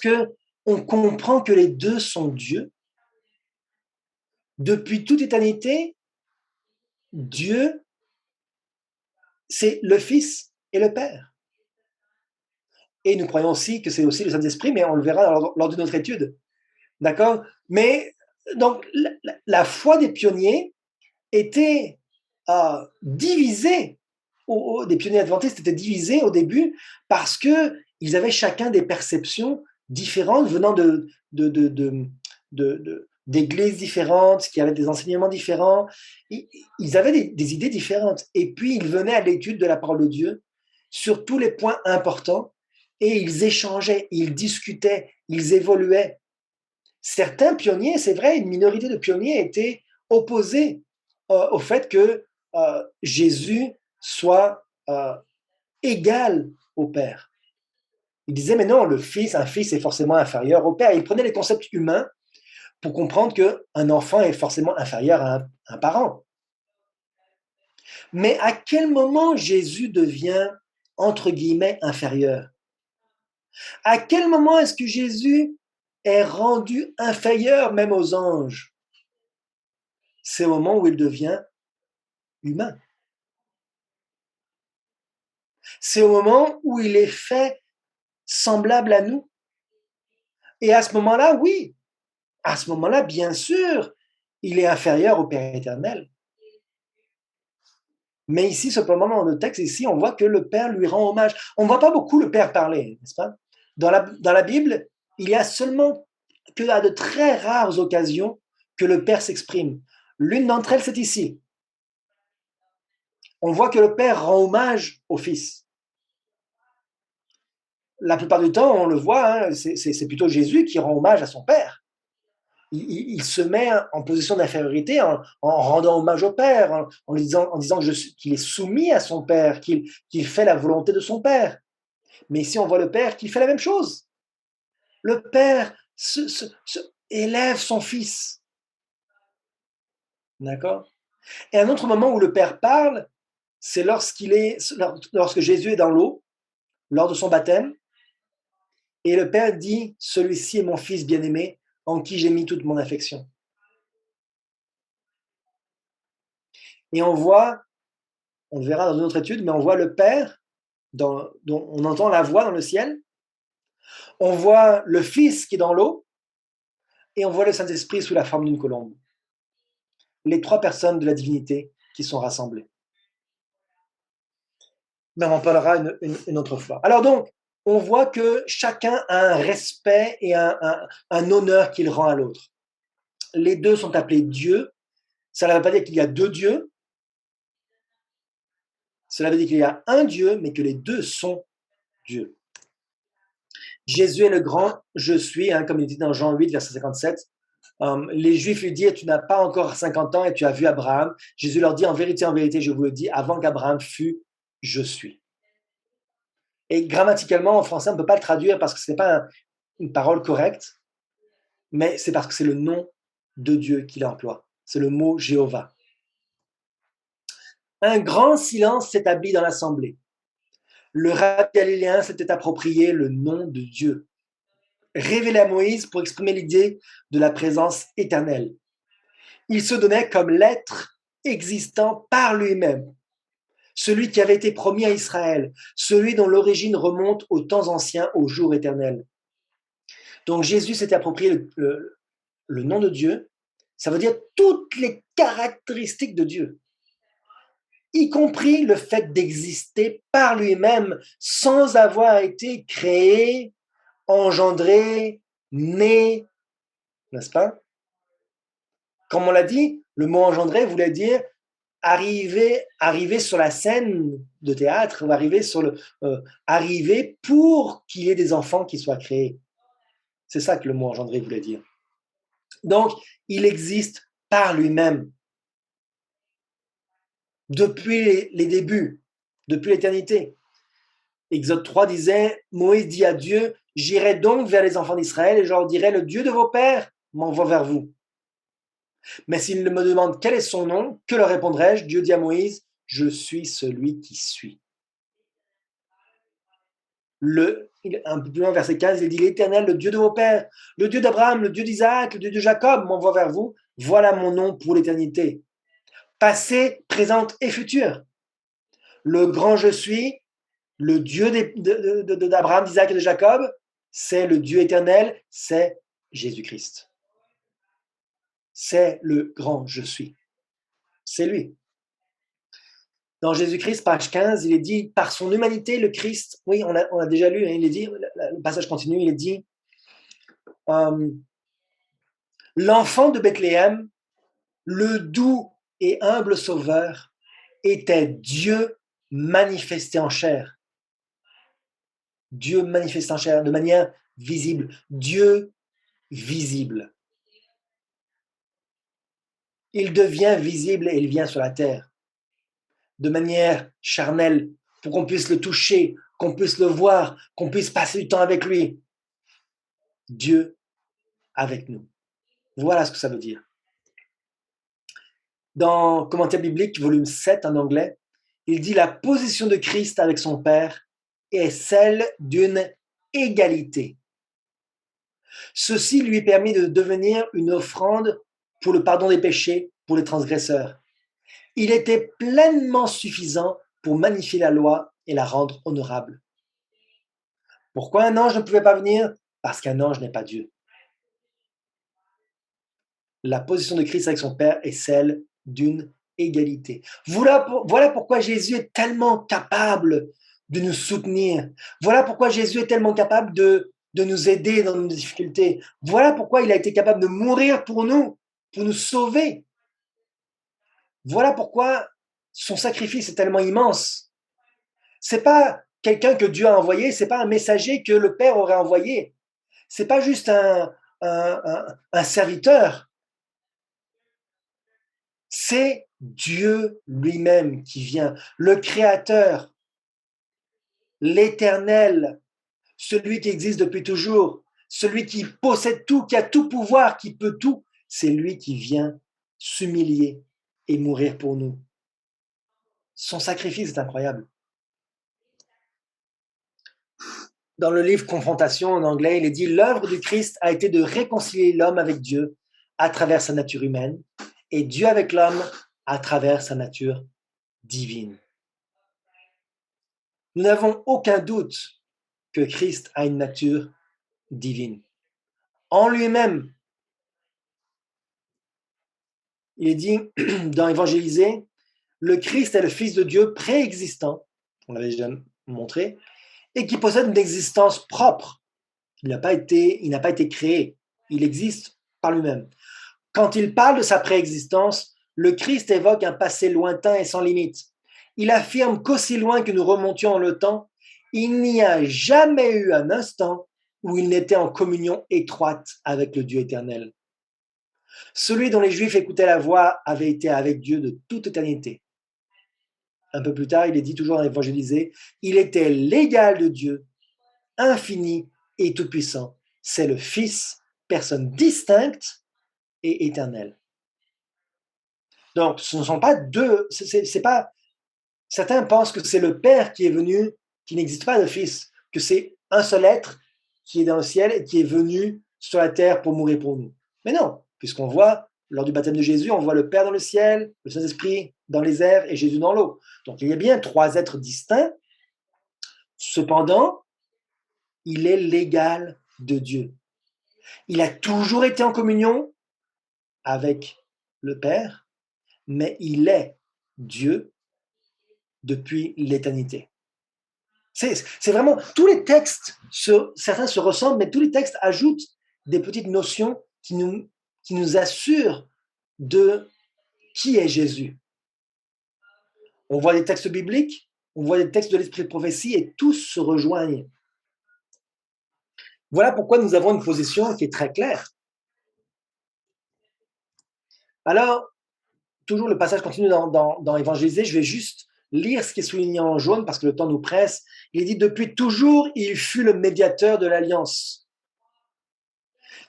qu'on comprend que les deux sont Dieu? Depuis toute éternité, Dieu, c'est le Fils et le Père. Et nous croyons aussi que c'est aussi le Saint-Esprit, mais on le verra lors de notre étude. D'accord? Mais donc, la foi des pionniers était divisée des pionniers adventistes étaient divisés au début parce qu'ils avaient chacun des perceptions différentes venant d'églises différentes, qui avaient des enseignements différents. Ils avaient des idées différentes. Et puis, ils venaient à l'étude de la parole de Dieu sur tous les points importants et ils échangeaient, ils discutaient, ils évoluaient. Certains pionniers, c'est vrai, une minorité de pionniers étaient opposés au fait que Jésus soit égal au Père. Ils disaient, mais non, un fils est forcément inférieur au Père. Ils prenaient les concepts humains pour comprendre qu'un enfant est forcément inférieur à un parent. Mais à quel moment Jésus devient, entre guillemets, inférieur? À quel moment est-ce que Jésus est rendu inférieur même aux anges? C'est au moment où il devient humain. C'est au moment où il est fait semblable à nous. Et à ce moment-là, oui, à ce moment-là, bien sûr, il est inférieur au Père éternel. Mais ici, cependant, dans le texte, ici, on voit que le Père lui rend hommage. On ne voit pas beaucoup le Père parler, n'est-ce pas? Dans la Bible, il y a seulement que à de très rares occasions que le Père s'exprime. L'une d'entre elles, c'est ici. On voit que le Père rend hommage au Fils. La plupart du temps, on le voit, hein, c'est plutôt Jésus qui rend hommage à son Père. Il se met en position d'infériorité en rendant hommage au Père, en disant qu'il est soumis à son Père, qu'il fait la volonté de son Père. Mais ici, on voit le Père qui fait la même chose. Le Père élève son Fils. D'accord? Et un autre moment où le Père parle, c'est lorsque Jésus est dans l'eau, lors de son baptême, et le Père dit, celui-ci est mon Fils bien-aimé, en qui j'ai mis toute mon affection. Et on le verra dans une autre étude, mais on voit le Père, dont on entend la voix dans le ciel, on voit le Fils qui est dans l'eau, et on voit le Saint-Esprit sous la forme d'une colombe. Les trois personnes de la divinité qui sont rassemblées. Mais on en parlera une autre fois. Alors donc, on voit que chacun a un respect et un honneur qu'il rend à l'autre. Les deux sont appelés Dieu. Ça ne veut pas dire qu'il y a deux dieux. Cela veut dire qu'il y a un Dieu, mais que les deux sont Dieu. Jésus est le grand je suis, hein, comme il dit dans Jean 8, verset 57. Les Juifs lui disent, tu n'as pas encore 50 ans et tu as vu Abraham. Jésus leur dit, en vérité, je vous le dis, avant qu'Abraham fût, je suis. Et grammaticalement, en français, on ne peut pas le traduire parce que ce n'est pas une parole correcte, mais c'est parce que c'est le nom de Dieu qu'il emploie. C'est le mot Jéhovah. Un grand silence s'établit dans l'assemblée. Le rabbi galiléen s'était approprié le nom de Dieu, révélé à Moïse pour exprimer l'idée de la présence éternelle. Il se donnait comme l'être existant par lui-même, celui qui avait été promis à Israël, celui dont l'origine remonte aux temps anciens, au jour éternel. Donc Jésus s'était approprié le nom de Dieu, ça veut dire toutes les caractéristiques de Dieu, y compris le fait d'exister par lui-même sans avoir été créé, engendré, né, n'est-ce pas? Comme on l'a dit, le mot engendré voulait dire arriver sur la scène de théâtre, ou arriver pour qu'il y ait des enfants qui soient créés. C'est ça que le mot engendré voulait dire. Donc, il existe par lui-même. Depuis les débuts, depuis l'éternité. Exode 3 disait, Moïse dit à Dieu, j'irai donc vers les enfants d'Israël et je leur dirai, le Dieu de vos pères m'envoie vers vous. Mais s'ils me demandent quel est son nom, que leur répondrai-je? Dieu dit à Moïse, je suis celui qui suis. Un peu plus loin, verset 15, il dit, l'Éternel, le Dieu de vos pères, le Dieu d'Abraham, le Dieu d'Isaac, le Dieu de Jacob m'envoie vers vous. Voilà mon nom pour l'éternité. Passé, présente et futur. Le grand je suis, le Dieu d'Abraham, d'Isaac et de Jacob, c'est le Dieu éternel, c'est Jésus-Christ. C'est le grand je suis. C'est lui. Dans Jésus-Christ, page 15, il est dit, par son humanité, le Christ, oui, on a déjà lu, hein, il est dit, le passage continue, il est dit, euh, l'enfant de Bethléem, le doux et humble sauveur, était Dieu manifesté en chair. Dieu manifesté en chair, de manière visible. Dieu visible. Il devient visible et il vient sur la terre de manière charnelle pour qu'on puisse le toucher, qu'on puisse le voir, qu'on puisse passer du temps avec lui. Dieu avec nous. Voilà ce que ça veut dire. Dans Commentaire biblique, volume 7 en anglais, il dit la position de Christ avec son Père est celle d'une égalité. Ceci lui permet de devenir une offrande pour le pardon des péchés pour les transgresseurs. Il était pleinement suffisant pour magnifier la loi et la rendre honorable. Pourquoi un ange ne pouvait pas venir? Parce qu'un ange n'est pas Dieu. La position de Christ avec son Père est celle d'une égalité. Voilà pourquoi Jésus est tellement capable de nous soutenir. Voilà pourquoi Jésus est tellement capable de nous aider dans nos difficultés. Voilà pourquoi il a été capable de mourir pour nous sauver. Voilà pourquoi son sacrifice est tellement immense. C'est pas quelqu'un que Dieu a envoyé, c'est pas un messager que le Père aurait envoyé. C'est pas juste un serviteur. C'est Dieu lui-même qui vient, le Créateur, l'Éternel, celui qui existe depuis toujours, celui qui possède tout, qui a tout pouvoir, qui peut tout. C'est lui qui vient s'humilier et mourir pour nous. Son sacrifice est incroyable. Dans le livre Confrontation en anglais, il est dit « L'œuvre du Christ a été de réconcilier l'homme avec Dieu à travers sa nature humaine et Dieu avec l'homme à travers sa nature divine. » Nous n'avons aucun doute que Christ a une nature divine. En lui-même, il est dit dans Évangélisé, le Christ est le Fils de Dieu préexistant, on l'avait déjà montré, et qui possède une existence propre. Il n'a pas été créé, il existe par lui-même. Quand il parle de sa préexistence, le Christ évoque un passé lointain et sans limite. Il affirme qu'aussi loin que nous remontions dans le temps, il n'y a jamais eu un instant où il n'était en communion étroite avec le Dieu éternel. Celui dont les Juifs écoutaient la voix avait été avec Dieu de toute éternité. Un peu plus tard, il est dit toujours dans l'Évangélisé, il était l'égal de Dieu, infini et tout-puissant. C'est le Fils, personne distincte et éternelle. Donc, ce ne sont pas deux, c'est pas. Certains pensent que c'est le Père qui est venu, qui n'existe pas de Fils, que c'est un seul être qui est dans le ciel et qui est venu sur la terre pour mourir pour nous. Mais non, puisqu'on voit, lors du baptême de Jésus, on voit le Père dans le ciel, le Saint-Esprit dans les airs et Jésus dans l'eau. Donc il y a bien trois êtres distincts. Cependant, il est l'égal de Dieu. Il a toujours été en communion avec le Père, mais il est Dieu depuis l'éternité. C'est vraiment, tous les textes, certains se ressemblent, mais tous les textes ajoutent des petites notions qui nous assurent de qui est Jésus. On voit des textes bibliques, on voit des textes de l'esprit de prophétie et tous se rejoignent. Voilà pourquoi nous avons une position qui est très claire. Alors, toujours le passage continue dans Évangélisé, je vais juste lire ce qui est souligné en jaune parce que le temps nous presse. Il dit « Depuis toujours, il fut le médiateur de l'alliance ».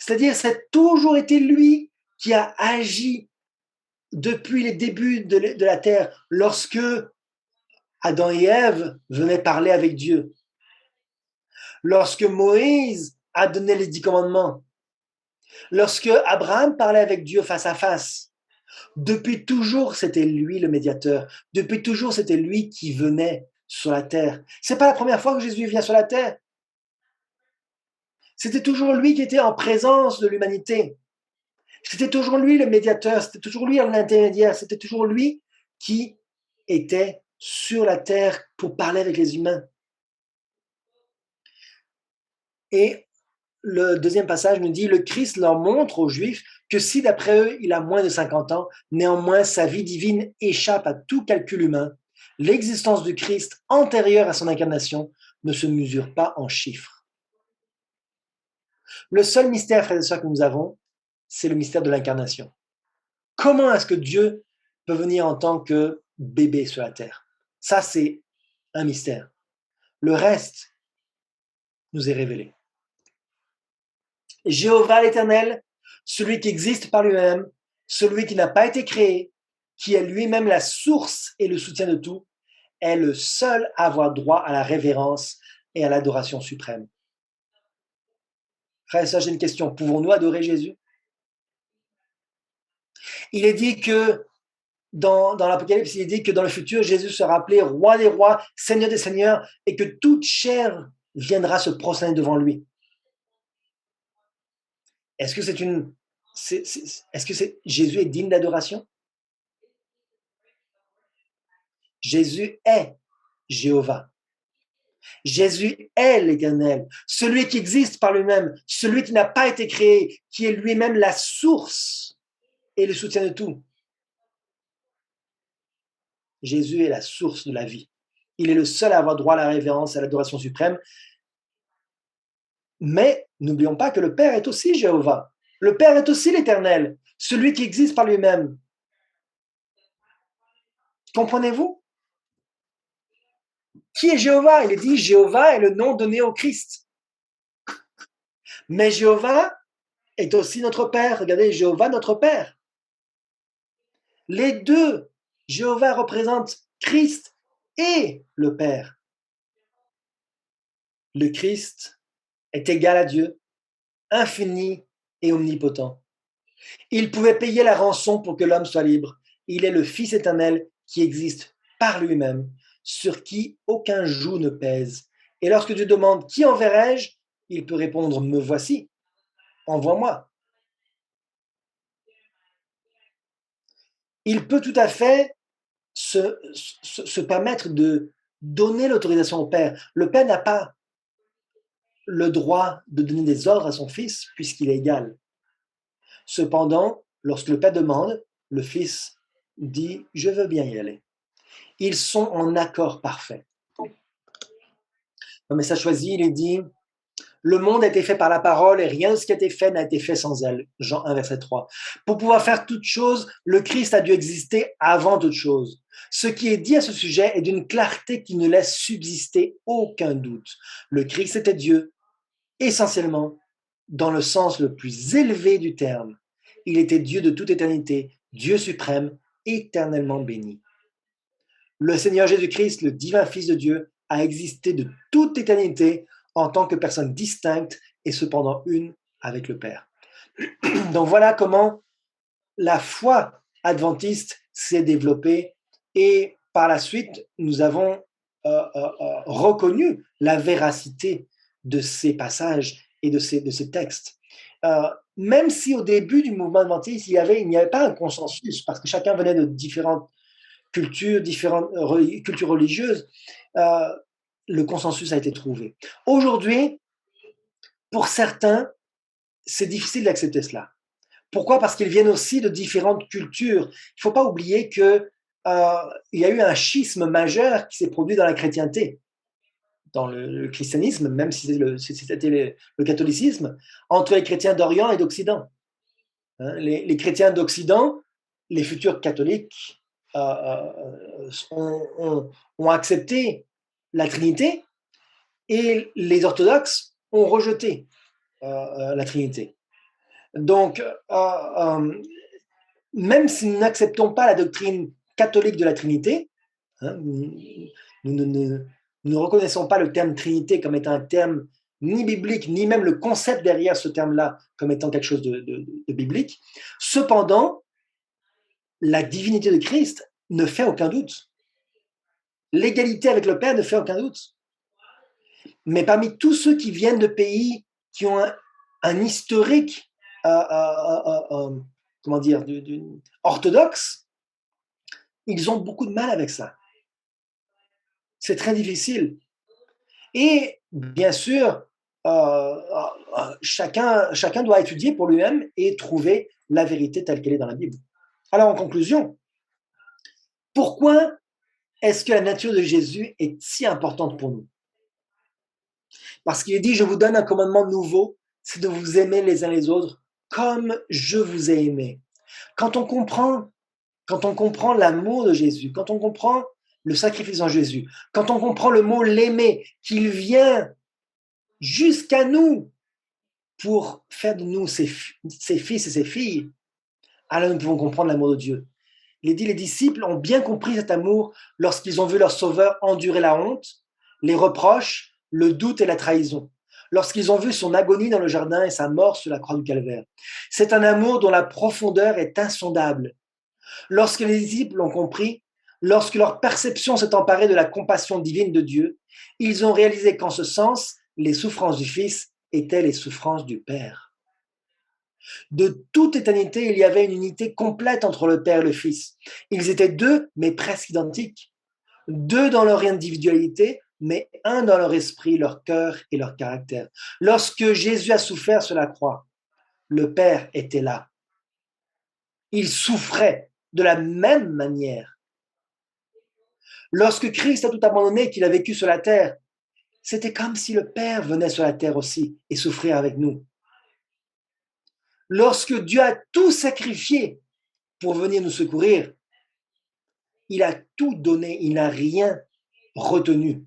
C'est-à-dire, c'est toujours été lui qui a agi depuis les débuts de la terre, lorsque Adam et Ève venaient parler avec Dieu, lorsque Moïse a donné les 10 commandements, lorsque Abraham parlait avec Dieu face à face. Depuis toujours, c'était lui le médiateur. Depuis toujours, c'était lui qui venait sur la terre. C'est pas la première fois que Jésus vient sur la terre. C'était toujours lui qui était en présence de l'humanité. C'était toujours lui le médiateur, c'était toujours lui l'intermédiaire, c'était toujours lui qui était sur la terre pour parler avec les humains. Et le deuxième passage nous dit, le Christ leur montre aux Juifs que si d'après eux, il a moins de 50 ans, néanmoins sa vie divine échappe à tout calcul humain. L'existence du Christ antérieure à son incarnation ne se mesure pas en chiffres. Le seul mystère, frères et sœurs, que nous avons, c'est le mystère de l'incarnation. Comment est-ce que Dieu peut venir en tant que bébé sur la terre? Ça, c'est un mystère. Le reste nous est révélé. Jéhovah l'Éternel, celui qui existe par lui-même, celui qui n'a pas été créé, qui est lui-même la source et le soutien de tout, est le seul à avoir droit à la révérence et à l'adoration suprême. Frère et sœurs, j'ai une question. Pouvons-nous adorer Jésus? Il est dit que dans l'Apocalypse, il est dit que dans le futur, Jésus sera appelé roi des rois, seigneur des seigneurs, et que toute chair viendra se prosterner devant lui. Est-ce que Jésus est digne d'adoration? Jésus est Jéhovah. Jésus est l'Éternel, celui qui existe par lui-même, celui qui n'a pas été créé, qui est lui-même la source et le soutien de tout. Jésus est la source de la vie. Il est le seul à avoir droit à la révérence et à l'adoration suprême. Mais n'oublions pas que le Père est aussi Jéhovah. Le Père est aussi l'Éternel, celui qui existe par lui-même. Comprenez-vous? Qui est Jéhovah? Il est dit Jéhovah est le nom donné au Christ. Mais Jéhovah est aussi notre Père. Regardez, Jéhovah, notre Père. Les deux, Jéhovah représente Christ et le Père. Le Christ est égal à Dieu, infini et omnipotent. Il pouvait payer la rançon pour que l'homme soit libre. Il est le Fils éternel qui existe par lui-même, sur qui aucun joug ne pèse. Et lorsque Dieu demande qui enverrai-je, il peut répondre me voici, envoie-moi. Il peut tout à fait se permettre de donner l'autorisation au Père. Le Père n'a pas le droit de donner des ordres à son Fils puisqu'il est égal. Cependant, lorsque le Père demande, le Fils dit « je veux bien y aller ». Ils sont en accord parfait. Dans le message choisi, il est dit « le monde a été fait par la parole et rien de ce qui a été fait n'a été fait sans elle ». Jean 1, verset 3. Pour pouvoir faire toute chose, le Christ a dû exister avant toute chose. Ce qui est dit à ce sujet est d'une clarté qui ne laisse subsister aucun doute. Le Christ était Dieu, essentiellement, dans le sens le plus élevé du terme. Il était Dieu de toute éternité, Dieu suprême, éternellement béni. Le Seigneur Jésus-Christ, le divin Fils de Dieu, a existé de toute éternité en tant que personne distincte et cependant une avec le Père. Donc voilà comment la foi adventiste s'est développée et par la suite, nous avons reconnu la véracité de ces passages et de ces textes. Même si au début du mouvement adventiste, il n'y avait pas un consensus, parce que chacun venait de différentes cultures religieuses, le consensus a été trouvé. Aujourd'hui, pour certains, c'est difficile d'accepter cela. Pourquoi? Parce qu'ils viennent aussi de différentes cultures. Il ne faut pas oublier qu'il y a eu un schisme majeur qui s'est produit dans la chrétienté, dans le christianisme, même si c'était le catholicisme, entre les chrétiens d'Orient et d'Occident. Hein, les chrétiens d'Occident, les futurs catholiques, ont accepté la Trinité et les orthodoxes ont rejeté la Trinité. Donc, même si nous n'acceptons pas la doctrine catholique de la Trinité, hein, nous ne reconnaissons pas le terme Trinité comme étant un terme ni biblique, ni même le concept derrière ce terme-là comme étant quelque chose de biblique. Cependant, la divinité de Christ ne fait aucun doute. L'égalité avec le Père ne fait aucun doute. Mais parmi tous ceux qui viennent de pays qui ont un historique comment dire, orthodoxe, ils ont beaucoup de mal avec ça. C'est très difficile. Et bien sûr, chacun doit étudier pour lui-même et trouver la vérité telle qu'elle est dans la Bible. Alors en conclusion, pourquoi est-ce que la nature de Jésus est si importante pour nous? Parce qu'il est dit, je vous donne un commandement nouveau, c'est de vous aimer les uns les autres comme je vous ai aimé. Quand on comprend, quand on comprend l'amour de Jésus, quand on comprend le sacrifice en Jésus, quand on comprend le mot l'aimer, qu'il vient jusqu'à nous pour faire de nous ses fils et ses filles, alors nous pouvons comprendre l'amour de Dieu. Il est dit, les disciples ont bien compris cet amour lorsqu'ils ont vu leur Sauveur endurer la honte, les reproches, le doute et la trahison, lorsqu'ils ont vu son agonie dans le jardin et sa mort sur la croix du calvaire. C'est un amour dont la profondeur est insondable. Lorsque les disciples l'ont compris, lorsque leur perception s'est emparée de la compassion divine de Dieu, ils ont réalisé qu'en ce sens, les souffrances du Fils étaient les souffrances du Père. De toute éternité, il y avait une unité complète entre le Père et le Fils. Ils étaient deux, mais presque identiques. Deux dans leur individualité, mais un dans leur esprit, leur cœur et leur caractère. Lorsque Jésus a souffert sur la croix, le Père était là. Il souffrait de la même manière. Lorsque Christ a tout abandonné et qu'il a vécu sur la terre, c'était comme si le Père venait sur la terre aussi et souffrait avec nous. Lorsque Dieu a tout sacrifié pour venir nous secourir, il a tout donné, il n'a rien retenu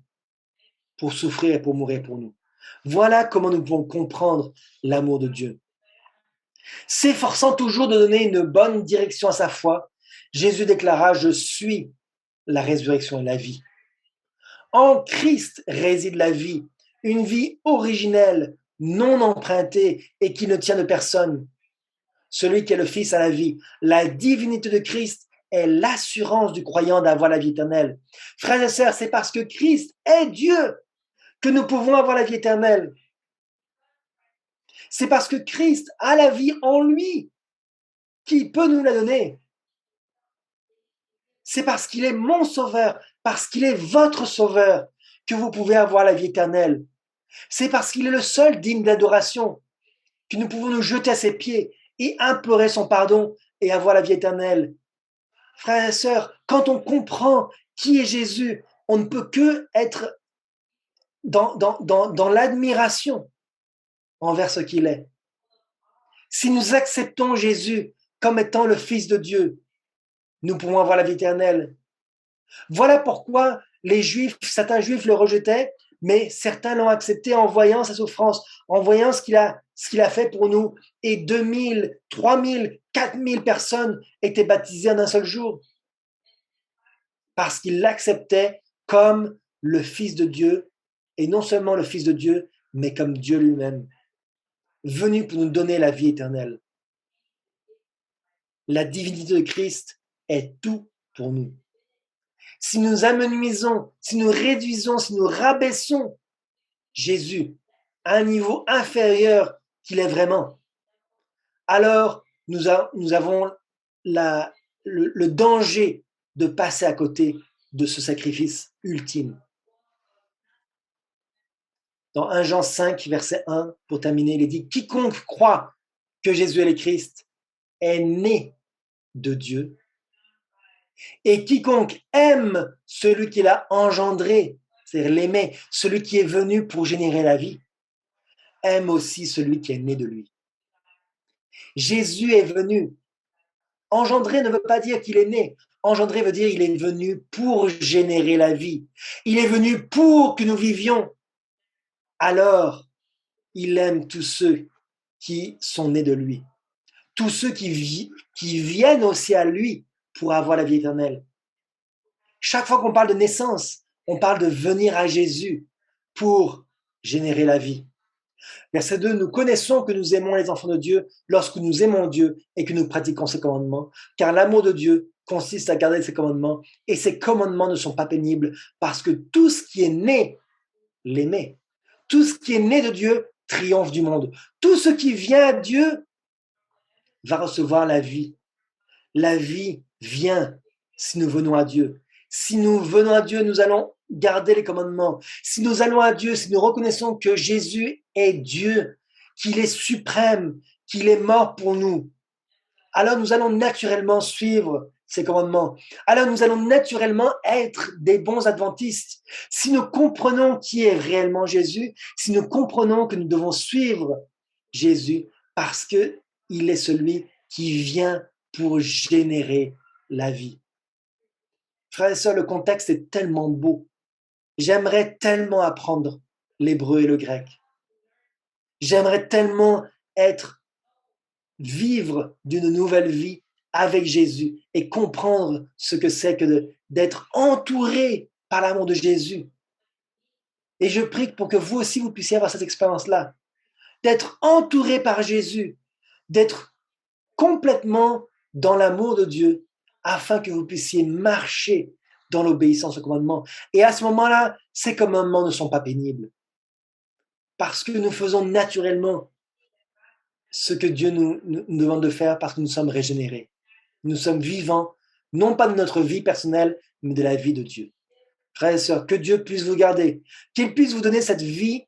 pour souffrir et pour mourir pour nous. Voilà comment nous pouvons comprendre l'amour de Dieu. S'efforçant toujours de donner une bonne direction à sa foi, Jésus déclara, je suis la résurrection et la vie. En Christ réside la vie, une vie originelle, non empruntée et qui ne tient de personne. Celui qui est le Fils a la vie. La divinité de Christ est l'assurance du croyant d'avoir la vie éternelle. Frères et sœurs, c'est parce que Christ est Dieu que nous pouvons avoir la vie éternelle. C'est parce que Christ a la vie en lui qui peut nous la donner. C'est parce qu'il est mon sauveur, parce qu'il est votre sauveur, que vous pouvez avoir la vie éternelle. C'est parce qu'il est le seul digne d'adoration que nous pouvons nous jeter à ses pieds et implorer son pardon et avoir la vie éternelle. Frères et sœurs, quand on comprend qui est Jésus, on ne peut que être dans l'admiration envers ce qu'il est. Si nous acceptons Jésus comme étant le Fils de Dieu, nous pouvons avoir la vie éternelle. Voilà pourquoi les Juifs, certains Juifs le rejetaient, mais certains l'ont accepté en voyant sa souffrance, en voyant ce qu'il a fait pour nous. Et 2000, 3000, 4000 personnes étaient baptisées en un seul jour. Parce qu'ils l'acceptaient comme le Fils de Dieu, et non seulement le Fils de Dieu, mais comme Dieu lui-même, venu pour nous donner la vie éternelle. La divinité de Christ est tout pour nous. Si nous amenuisons, si nous réduisons, si nous rabaissons Jésus à un niveau inférieur qu'il est vraiment, alors nous avons le danger de passer à côté de ce sacrifice ultime. Dans 1 Jean 5, verset 1, pour terminer, il est dit « Quiconque croit que Jésus est le Christ est né de Dieu, et quiconque aime celui qui l'a engendré, c'est-à-dire l'aimer, celui qui est venu pour générer la vie, aime aussi celui qui est né de lui. » Jésus est venu. Engendrer ne veut pas dire qu'il est né. Engendrer veut dire qu'il est venu pour générer la vie. Il est venu pour que nous vivions. Alors, il aime tous ceux qui sont nés de lui. Tous ceux qui viennent aussi à lui pour avoir la vie éternelle. Chaque fois qu'on parle de naissance, on parle de venir à Jésus pour générer la vie. Verset 2, nous connaissons que nous aimons les enfants de Dieu lorsque nous aimons Dieu et que nous pratiquons ses commandements, car l'amour de Dieu consiste à garder ses commandements, et ses commandements ne sont pas pénibles, parce que tout ce qui est né, l'aimait. Tout ce qui est né de Dieu triomphe du monde. Tout ce qui vient à Dieu va recevoir la vie. La vie vient si nous venons à Dieu. Si nous venons à Dieu, nous allons garder les commandements, si nous allons à Dieu, si nous reconnaissons que Jésus est Dieu, qu'il est suprême, qu'il est mort pour nous, alors nous allons naturellement suivre ces commandements. Alors nous allons naturellement être des bons adventistes. Si nous comprenons qui est réellement Jésus, si nous comprenons que nous devons suivre Jésus parce que il est celui qui vient pour générer la vie. Frères et sœurs, le contexte est tellement beau. J'aimerais tellement apprendre l'hébreu et le grec. J'aimerais tellement vivre d'une nouvelle vie avec Jésus et comprendre ce que c'est que d'être entouré par l'amour de Jésus. Et je prie pour que vous aussi, vous puissiez avoir cette expérience-là, d'être entouré par Jésus, d'être complètement dans l'amour de Dieu, afin que vous puissiez marcher dans l'obéissance aux commandements. Et à ce moment-là, ces commandements ne sont pas pénibles, parce que nous faisons naturellement ce que Dieu nous demande de faire parce que nous sommes régénérés. Nous sommes vivants, non pas de notre vie personnelle, mais de la vie de Dieu. Frères et sœurs, que Dieu puisse vous garder, qu'il puisse vous donner cette vie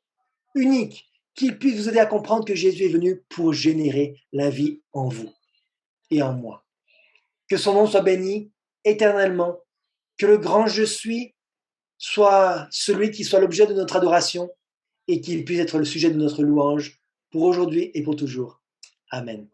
unique, qu'il puisse vous aider à comprendre que Jésus est venu pour générer la vie en vous et en moi. Que son nom soit béni éternellement, que le grand je suis soit celui qui soit l'objet de notre adoration et qu'il puisse être le sujet de notre louange pour aujourd'hui et pour toujours. Amen.